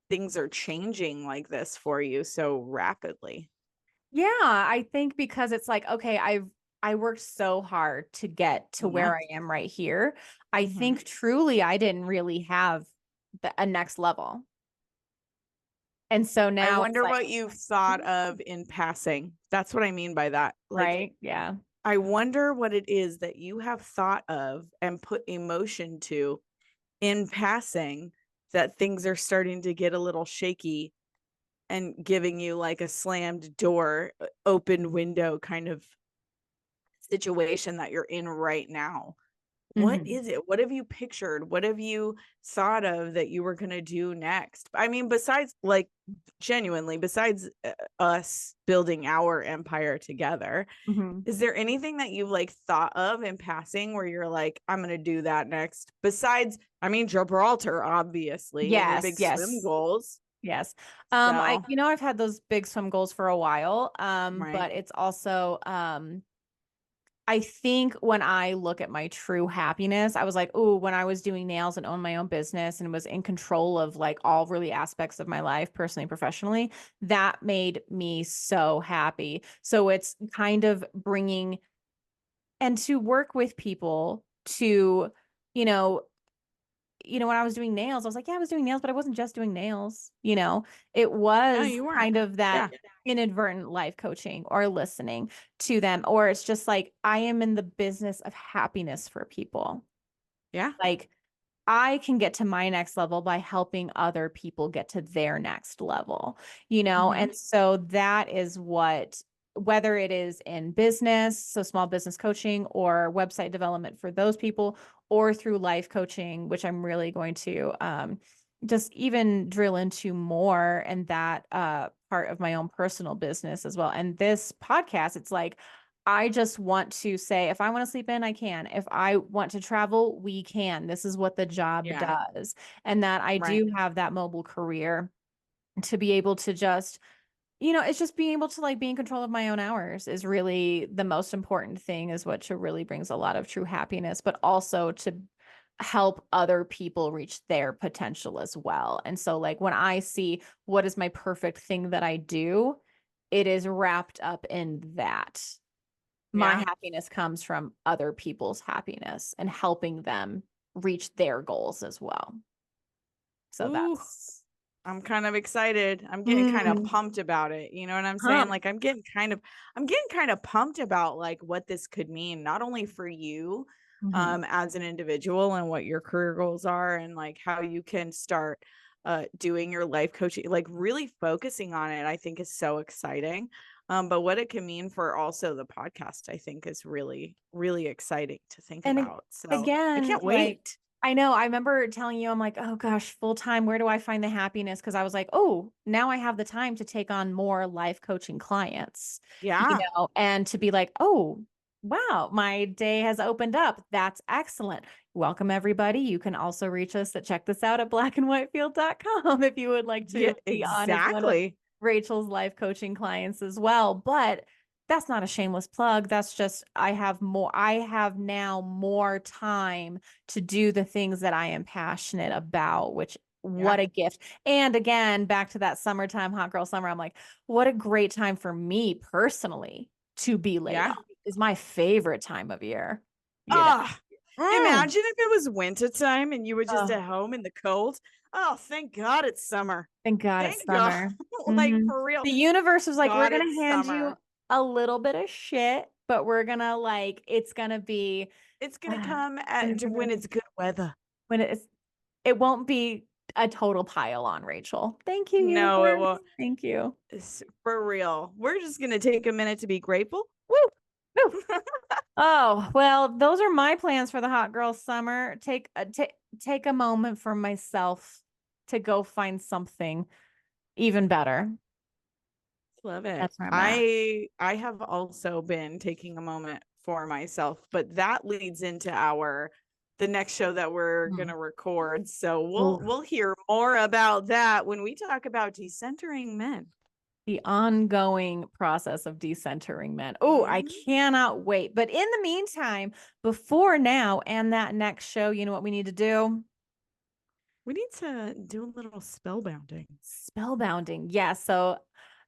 things are changing like this for you so rapidly. Yeah, I think because it's like, okay, I worked so hard to get to Yeah. where I am right here. I Hmm. think truly I didn't really have a next level. And so I now it's wonder like, what you've thought of in passing. That's what I mean by that. Like, right? Yeah. I wonder what it is that you have thought of and put emotion to in passing, that things are starting to get a little shaky and giving you like a slammed door, open window kind of situation that you're in right now. What Hmm. is it? What have you pictured? What have you thought of that you were going to do next? I mean, besides like genuinely, besides us building our empire together, Hmm. is there anything that you've like thought of in passing where you're like, I'm going to do that next? Besides, I mean, Gibraltar, obviously, and your Yes, big swim yes. goals. Yes. So, I've had those big swim goals for a while. right. But it's also, I think when I look at my true happiness, I was like, oh, when I was doing nails and owned my own business and was in control of like all really aspects of my life, personally and professionally, that made me so happy. So it's kind of bringing and to work with people to, you know, when I was doing nails, I was like, yeah, I was doing nails, but I wasn't just doing nails. It No, was you weren't. kind of that Yeah. inadvertent life coaching or listening to them, or it's just like, I am in the business of happiness for people. Yeah. Like, I can get to my next level by helping other people get to their next level, Mm-hmm. And so that is what, whether it is in business, so small business coaching or website development for those people, or through life coaching, which I'm really going to just even drill into more and that part of my own personal business as well. And this podcast, it's like, I just want to say, if I want to sleep in, I can. If I want to travel, we can. This is what the job Yeah. does. And that I Right. do have that mobile career to be able to just, it's just being able to like be in control of my own hours is really the most important thing, is what really brings a lot of true happiness, but also to help other people reach their potential as well. And so like when I see what is my perfect thing that I do, it is wrapped up in that. My Yeah. happiness comes from other people's happiness and helping them reach their goals as well. So Ooh, that's I'm kind of excited. I'm getting kind of mm, pumped about it. You know what I'm saying? hump. Like I'm getting kind of pumped about like what this could mean, not only for you Mhm. as an individual and what your career goals are and like how you can start doing your life coaching, like really focusing on it, I think is so exciting. But what it can mean for also the podcast, I think is really, really exciting to think And about. So I again, can't like, wait. I know, I remember telling you, I'm like, oh gosh, full time, where do I find the happiness? Because I was like, oh, now I have the time to take on more life coaching clients, Yeah. and to be like, oh, wow, my day has opened up. That's excellent. Welcome, everybody. You can also reach us at check this out at blackandwhitefield.com if you would like Yeah, to be on as one of exactly. Rachel's life coaching clients as well. But that's not a shameless plug. That's just, I have now more time to do the things that I am passionate about, which Yeah. what a gift. And again, back to that summertime, hot girl summer, I'm like, what a great time for me personally to be laid Yeah. off. Is my favorite time of year, you know. Ah, Mm. imagine if it was winter time and you were just Oh, at home in the cold. Oh, thank God it's summer. thank God it's Thank God. summer. Like Mhm. for real. The universe was like, we're God, gonna it's hand you summer. a little bit of shit, but we're gonna like, it's gonna be It's gonna uh, come at when it's good weather. when it won't be a total pile on, Rachel. Thank you, No, it universe. will. Thank you. It's for real. We're just gonna take a minute to be grateful. Woo! Woo! Oh, well, those are my plans for the hot girl summer. Take a moment for myself to go find something even better. Love it. That's where I'm at. I have also been taking a moment for myself, but that leads into our the next show that we're Hmm. going to record. So we'll Ooh, we'll hear more about that when we talk about decentering men. the ongoing process of decentering men. Oh, I Mhm. cannot wait. But in the meantime, before now and that next show, you know what we need to do? We need to do a little spellbounding. Spellbounding. Yeah. So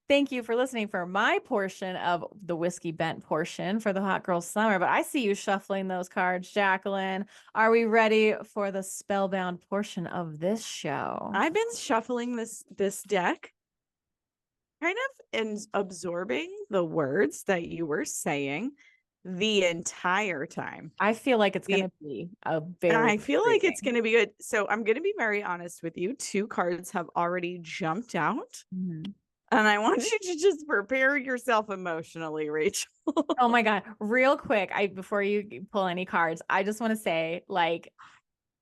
thank you for listening for my portion of the whiskey bent portion for the hot girl summer. But I see you shuffling those cards, Jacqueline. Are we ready for the spellbound portion of this show? I've been shuffling this deck, kind of and absorbing the words that you were saying the entire time. I feel like it's going The to be a And very I feel like it's intriguing. going to be good. So I'm going to be very honest with you. Two cards have already jumped out. Mhm. And I want you to just prepare yourself emotionally, Rachel. Oh my God. Real quick, before you pull any cards, I just want to say, like,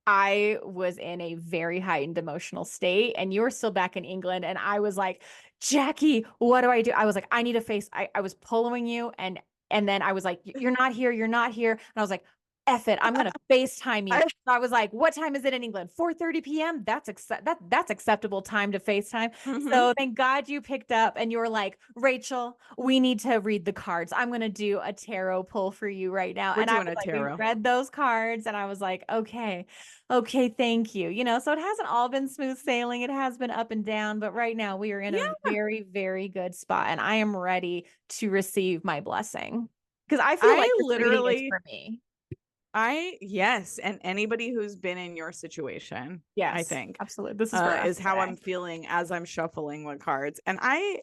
I was in a very heightened emotional state and you were still back in England. And I was like, Jackie, what do I do? I was like, I need a face. I was pulling you and then I was like, you're not here. You're not here. And I was like, F it, I'm gonna FaceTime you. So I was like, what time is it in England? 4:30 p.m. That's acceptable time to FaceTime. Mhm. So thank God you picked up and you were like, Rachel, we need to read the cards. I'm gonna do a tarot pull for you right now. We're And I doing was a like, we tarot. read those cards and I was like, okay, thank you. So it hasn't all been smooth sailing. It has been up and down, but right now we are in a Yeah. very, very good spot and I am ready to receive my blessing. Because I feel I like this reading is literally for me. yes, and anybody who's been in your situation, I Yes, think, absolutely. This is for us is how today. I'm feeling as I'm shuffling the cards. And I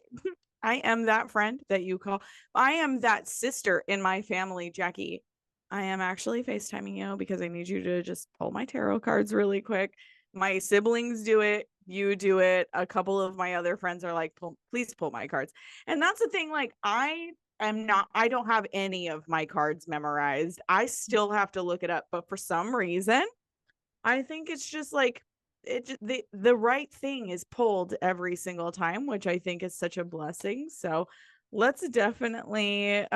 I am that friend that you call. I am that sister in my family, Jackie. I am actually FaceTiming you because I need you to just pull my tarot cards really quick. My siblings do it, you do it. A couple of my other friends are like, please pull my cards. And that's the thing, like I don't have any of my cards memorized. I still have to look it up, but for some reason, I think it's just like the right thing is pulled every single time, which I think is such a blessing. So let's definitely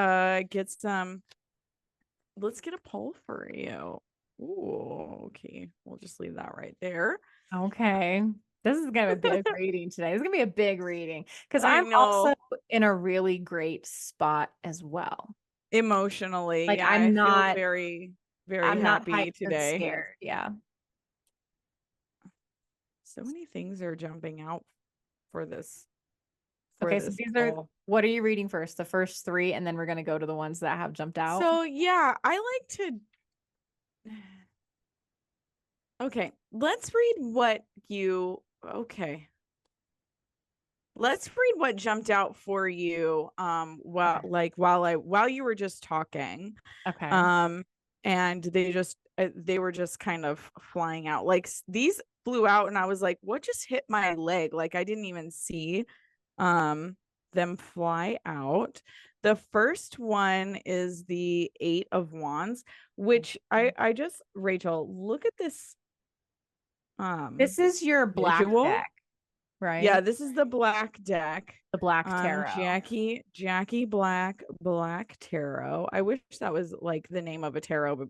let's get a poll for you. Ooh, okay. We'll just leave that right there. Okay. This is gonna be a big reading today. This is gonna be a big reading because I I'm also know in a really great spot as well. emotionally, Like yeah, I feel very, very I'm not happy hyped and today. scared. Yeah. So many things are jumping out for this Okay, so these are call. what are you reading first? The first three, and then we're gonna go to the ones that have jumped out. So yeah, I like to okay, let's read what you okay. Let's read what jumped out for you Okay. while you were just talking. Okay. Um and they were just kind of flying out. Like these flew out and I was like, what just hit my leg? Like I didn't even see them fly out. The first one is the 8 of Wands, which I just Rachel, look at this This is your black visual. deck, Yeah, right? this is the black deck. The black tarot. Jackie Black Tarot. I wish that was like the name of a tarot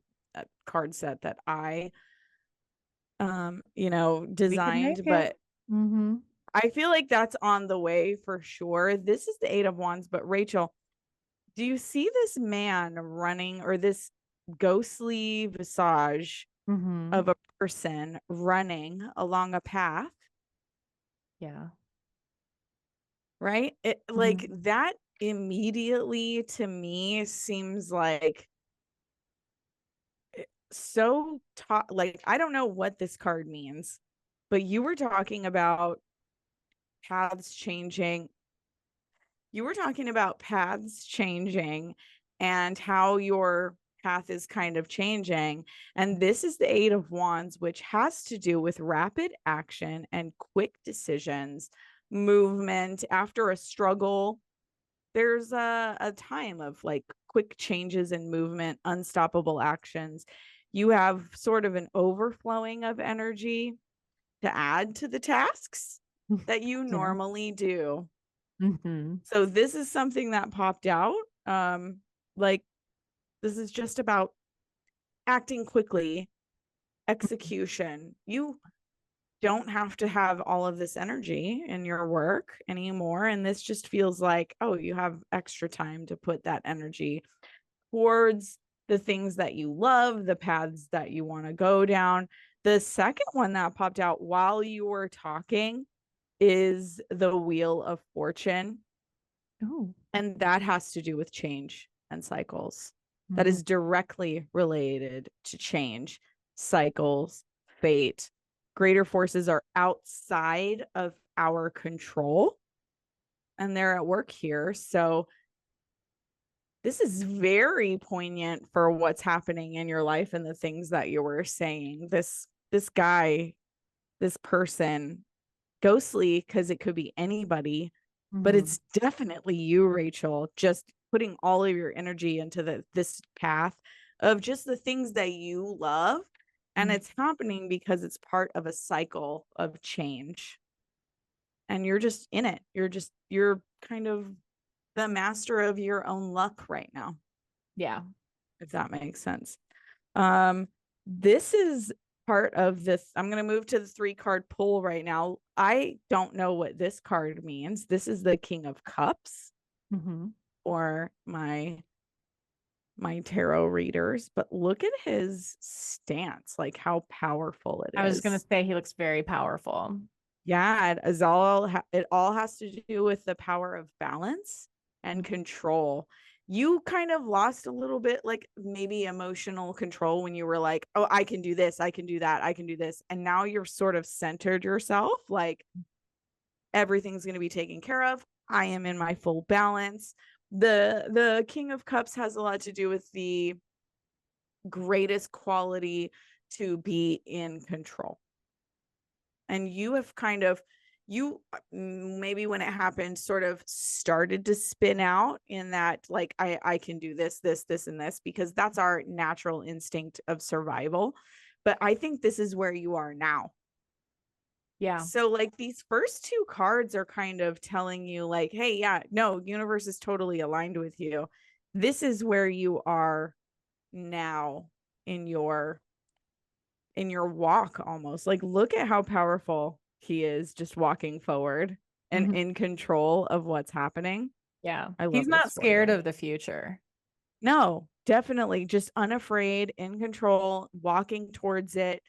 card set that I We could make designed, it. but Mm-hmm. I feel like that's on the way for sure. This is the 8 of Wands, but Rachel, do you see this man running or this ghostly visage Mm-hmm. of a person running along a path? Yeah. Right? It like Mm-hmm. that immediately to me seems like like I don't know what this card means, but you were talking about paths changing. You were talking about paths changing and how your path is kind of changing. And this is the 8 of Wands, which has to do with rapid action and quick decisions, movement after a struggle. There's a time of like quick changes in movement, unstoppable actions. You have sort of an overflowing of energy to add to the tasks that you Yeah. normally do. Mm-hmm. So this is something that popped out. Like this is just about acting quickly, execution. You don't have to have all of this energy in your work anymore. And this just feels like, oh, you have extra time to put that energy towards the things that you love, the paths that you want to go down. The second one that popped out while you were talking is the Wheel of Fortune. Oh. And that has to do with change and cycles. That Mm-hmm. is directly related to change, cycles, fate. Greater forces are outside of our control and they're at work here. So this is very poignant for what's happening in your life and the things that you were saying. This guy, this person, ghostly because it could be anybody, but Mm-hmm. it's definitely you, Rachel, just putting all of your energy into this path of just the things that you love. And Mm-hmm. it's happening because it's part of a cycle of change. And you're just in it. You're kind of the master of your own luck right now, Yeah. if that makes sense. This is part of this. I'm going to move to the 3-card pull right now. I don't know what this card means. This is the King of Cups or my tarot readers, but look at his stance, like how powerful it is. I was just going to say he looks very powerful. Yeah, it all has to do with the power of balance and control. You kind of lost a little bit, like maybe emotional control when you were like, oh, I can do this, I can do that, I can do this. And now you're sort of centered yourself, like everything's going to be taken care of. I am in my full balance. The King of Cups has a lot to do with the greatest quality to be in control. And you have maybe when it happened sort of started to spin out in that, like, I can do this, and this, because that's our natural instinct of survival. But I think this is where you are now. Yeah. So like these first 2 cards are kind of telling you like, hey, yeah, no, universe is totally aligned with you. This is where you are now in your walk. Almost like, look at how powerful he is just walking forward and in control of what's happening. Yeah. I love He's not scared you. of the future. No, definitely just unafraid, in control, walking towards it.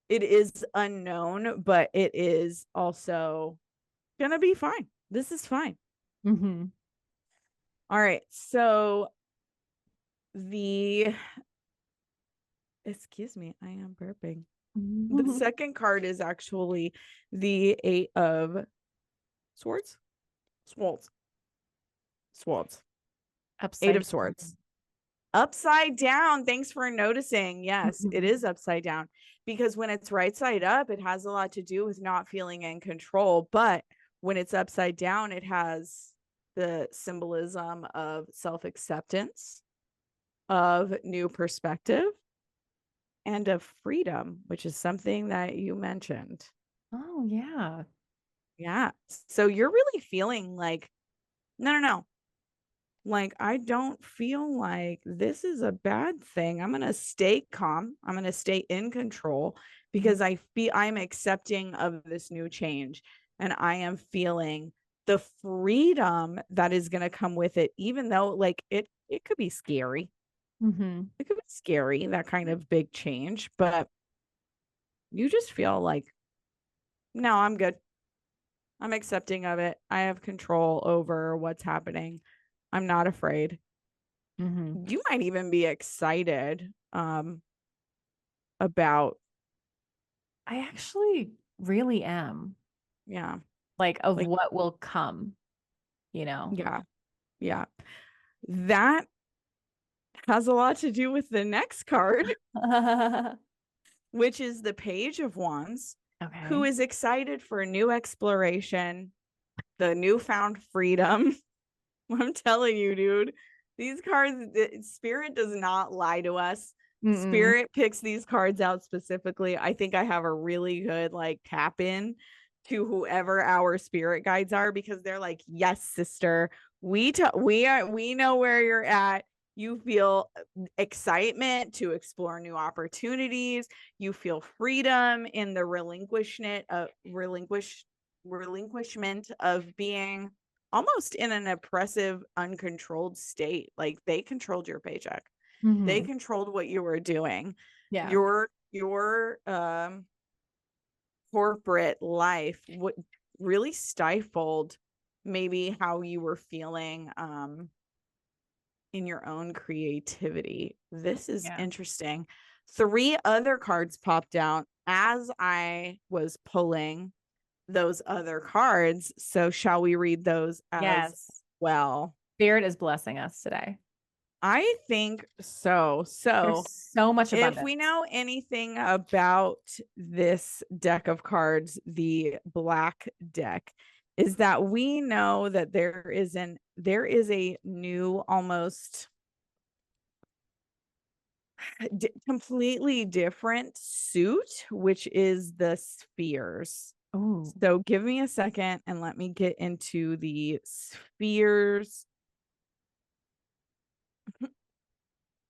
It is unknown, but it is also gonna be fine. This is fine. All right, so excuse me, I am burping. The second card is actually the 8 of Swords. Upside 8 of Swords. Upside down. Thanks for noticing. Yes, it is upside down, because when it's right side up, it has a lot to do with not feeling in control. But when it's upside down, it has the symbolism of self-acceptance, of new perspective, and of freedom, which is something that you mentioned. Oh, yeah. Yeah. So you're really feeling like, no. Like, I don't feel like this is a bad thing. I'm going to stay calm. I'm going to stay in control, because I'm accepting of this new change, and I am feeling the freedom that is going to come with it, even though like it could be scary. It could be scary, that kind of big change, but you just feel like, no, I'm good. I'm accepting of it. I have control over what's happening. I'm not afraid. You might even be excited about. I actually really am. Yeah. Like, of what will come, Yeah. That has a lot to do with the next card, which is the Page of Wands. Okay. Who is excited for a new exploration, the newfound freedom. I'm telling you, dude, these cards, Spirit does not lie to us. Spirit picks these cards out specifically. I think I have a really good like tap in to whoever our spirit guides are, because they're like, yes, sister, we know where you're at. You feel excitement to explore new opportunities. You feel freedom in the relinquishment of being almost in an oppressive, uncontrolled state. Like, they controlled your paycheck. They controlled what you were doing. Yeah. Your corporate life really stifled maybe how you were feeling in your own creativity. This is interesting. 3 other cards popped out as I was pulling those other cards. So shall we read those as well? Spirit is blessing us today. I think so. There's so much abundance. If we know anything about this deck of cards, the black deck, is that we know that there is a new, almost completely different suit, which is the spheres. Ooh. So give me a second and let me get into the spheres.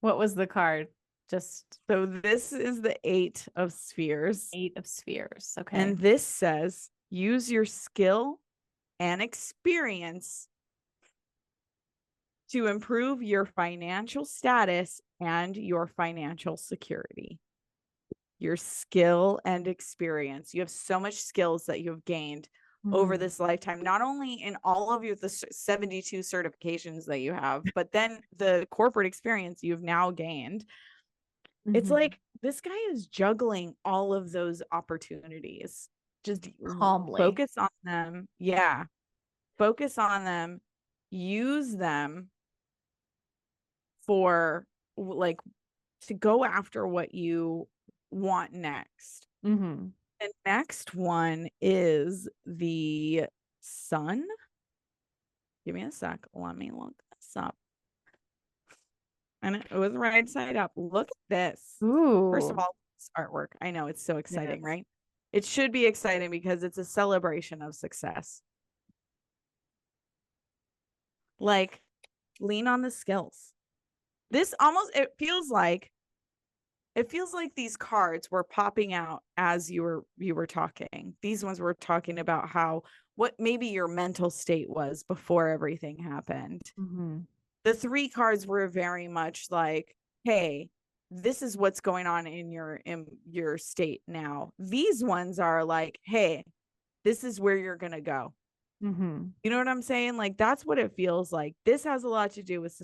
What was the card? So this is the 8 of spheres. 8 of spheres. Okay. And this says use your skill and experience to improve your financial status and your financial security. Your skill and experience. You have so much skills that you've gained over this lifetime, not only in all of the 72 certifications that you have, but then the corporate experience you've now gained. It's like this guy is juggling all of those opportunities. Just calmly focus on them. Yeah. Focus on them. Use them for like to go after what you want next. The next one is the sun. Give me a sec. Let me look this up. And it was right side up. Look at this. Ooh. First of all, this artwork. I know it's so exciting, Yes. right? It should be exciting because it's a celebration of success. Like, lean on the skills. This almost, it feels like these cards were popping out as you were talking. These ones were talking about how what maybe your mental state was before everything happened. The 3 cards were very much like, hey, this is what's going on in your state now. These ones are like, hey, this is where you're gonna go. You know what I'm saying? Like, that's what it feels like. This has a lot to do with,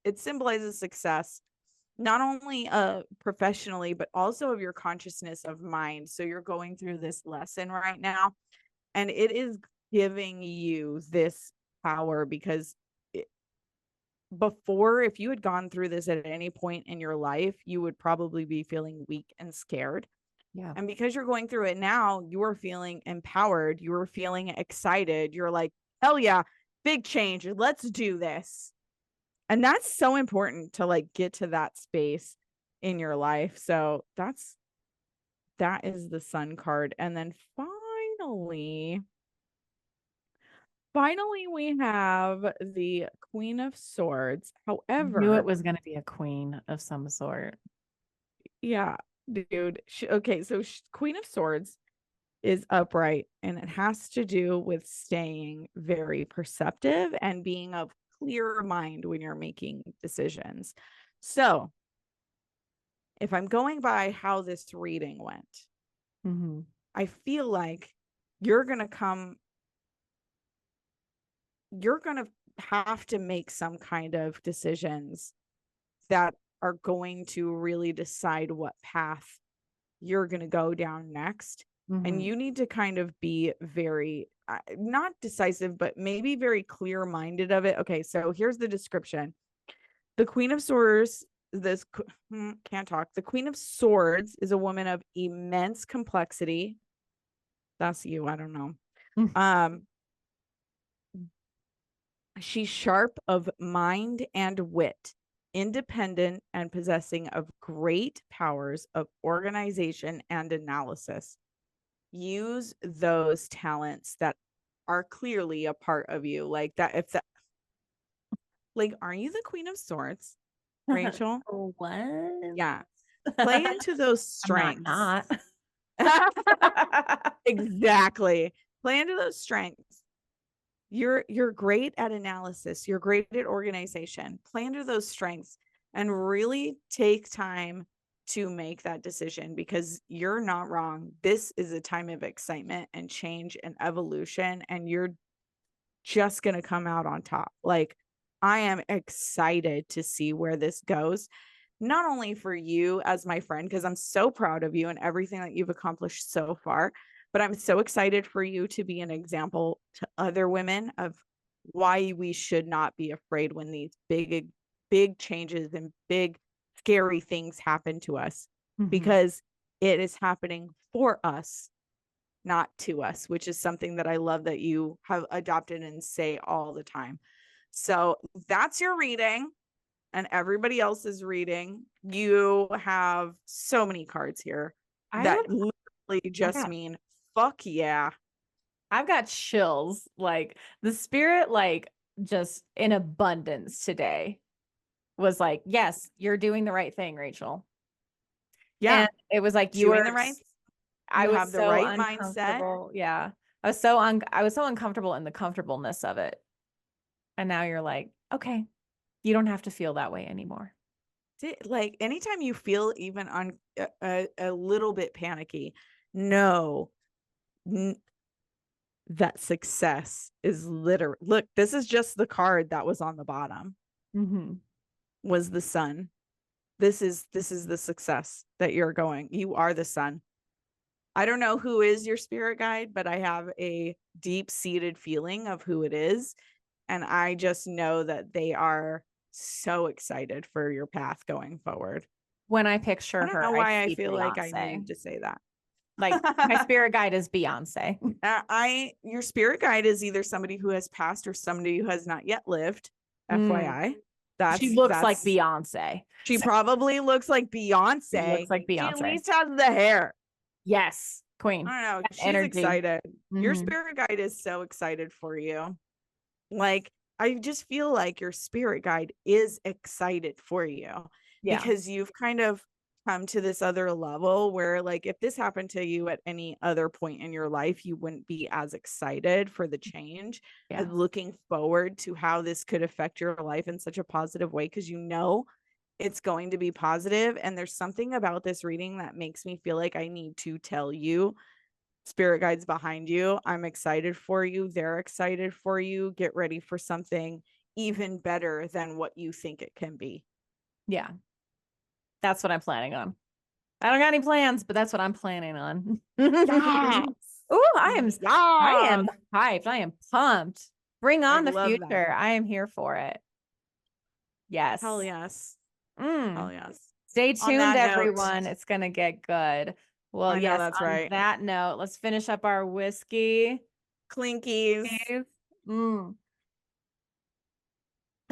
it symbolizes success, not only professionally, but also of your consciousness of mind. So you're going through this lesson right now, and it is giving you this power because before, if you had gone through this at any point in your life, you would probably be feeling weak and scared. Yeah. And because you're going through it now, you are feeling empowered. You are feeling excited. You're like, hell yeah, big change. Let's do this. And that's so important to like get to that space in your life. So that is the sun card. And then finally we have the Queen of Swords. However, knew it was going to be a queen of some sort. Yeah, dude. Okay, so Queen of Swords is upright, and it has to do with staying very perceptive and being of clear mind when you're making decisions. So if I'm going by how this reading went, I feel like you're going to have to make some kind of decisions that are going to really decide what path you're going to go down next. And you need to kind of be very, not decisive, but maybe very clear-minded of it. Okay, so here's the description. The Queen of Swords, can't talk. The Queen of Swords is a woman of immense complexity. That's you, I don't know. She's sharp of mind and wit, independent and possessing of great powers of organization and analysis. Use those talents that are clearly a part of you. Like that, if that, like, are you the Queen of Swords, Rachel? What? Yeah. Play into those strengths. Not. Exactly. Play into those strengths. You're great at analysis. You're great at organization. Play into those strengths and really take time to make that decision, because you're not wrong. This is a time of excitement and change and evolution, and you're just going to come out on top. Like, I am excited to see where this goes, not only for you as my friend, because I'm so proud of you and everything that you've accomplished so far, but I'm so excited for you to be an example to other women of why we should not be afraid when these big changes and big scary things happen to us, because it is happening for us, not to us, which is something that I love that you have adopted and say all the time. So that's your reading, and everybody else is reading. You have so many cards here that literally just mean fuck yeah. I've got chills. Like, the spirit, like, just in abundance today was like, yes, you're doing the right thing, Rachel. Yeah. And it was like you Doing were the right, I you was have the so right mindset. uncomfortable. Yeah. I was so uncomfortable in the comfortableness of it. And now you're like, okay, you don't have to feel that way anymore. Like anytime you feel even on a little bit panicky, know that success is literally, look, this is just the card that was on the bottom, was the sun. This is the success that you're going. You are the sun. I don't know who is your spirit guide, but I have a deep-seated feeling of who it is. And I just know that they are so excited for your path going forward. When I picture I don't her, know I why I see feel like I Beyonce. need to say that. Like my spirit guide is Beyonce. Your spirit guide is either somebody who has passed or somebody who has not yet lived. FYI. She looks like Beyonce. She probably looks like Beyonce. She looks like Beyonce. She at least has the hair. Yes, queen. I don't know. That She's energy. excited. Your spirit guide is so excited for you. Like, I just feel like your spirit guide is excited for you because you've kind of come to this other level where, like, if this happened to you at any other point in your life, you wouldn't be as excited for the change and looking forward to how this could affect your life in such a positive way, because you know it's going to be positive. And there's something about this reading that makes me feel like I need to tell you, spirit guides behind you, I'm excited for you. They're excited for you. Get ready for something even better than what you think it can be. Yeah. That's what I'm planning on. I don't got any plans, but that's what I'm planning on. Yes. Oh, I am hyped. I am pumped. Bring on the future. That. I am here for it. Yes. Hell yes. Hell yes. Stay tuned, everyone. It's gonna get good. Well, I know, yes, that's on right. that note, let's finish up our whiskey. Clinkies.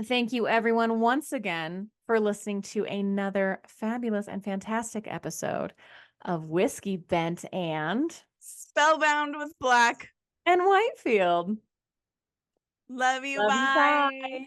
Thank you, everyone, once again for listening to another fabulous and fantastic episode of Whiskey Bent and Spellbound with Black and Whitefield. Love you. Love Bye. You, bye.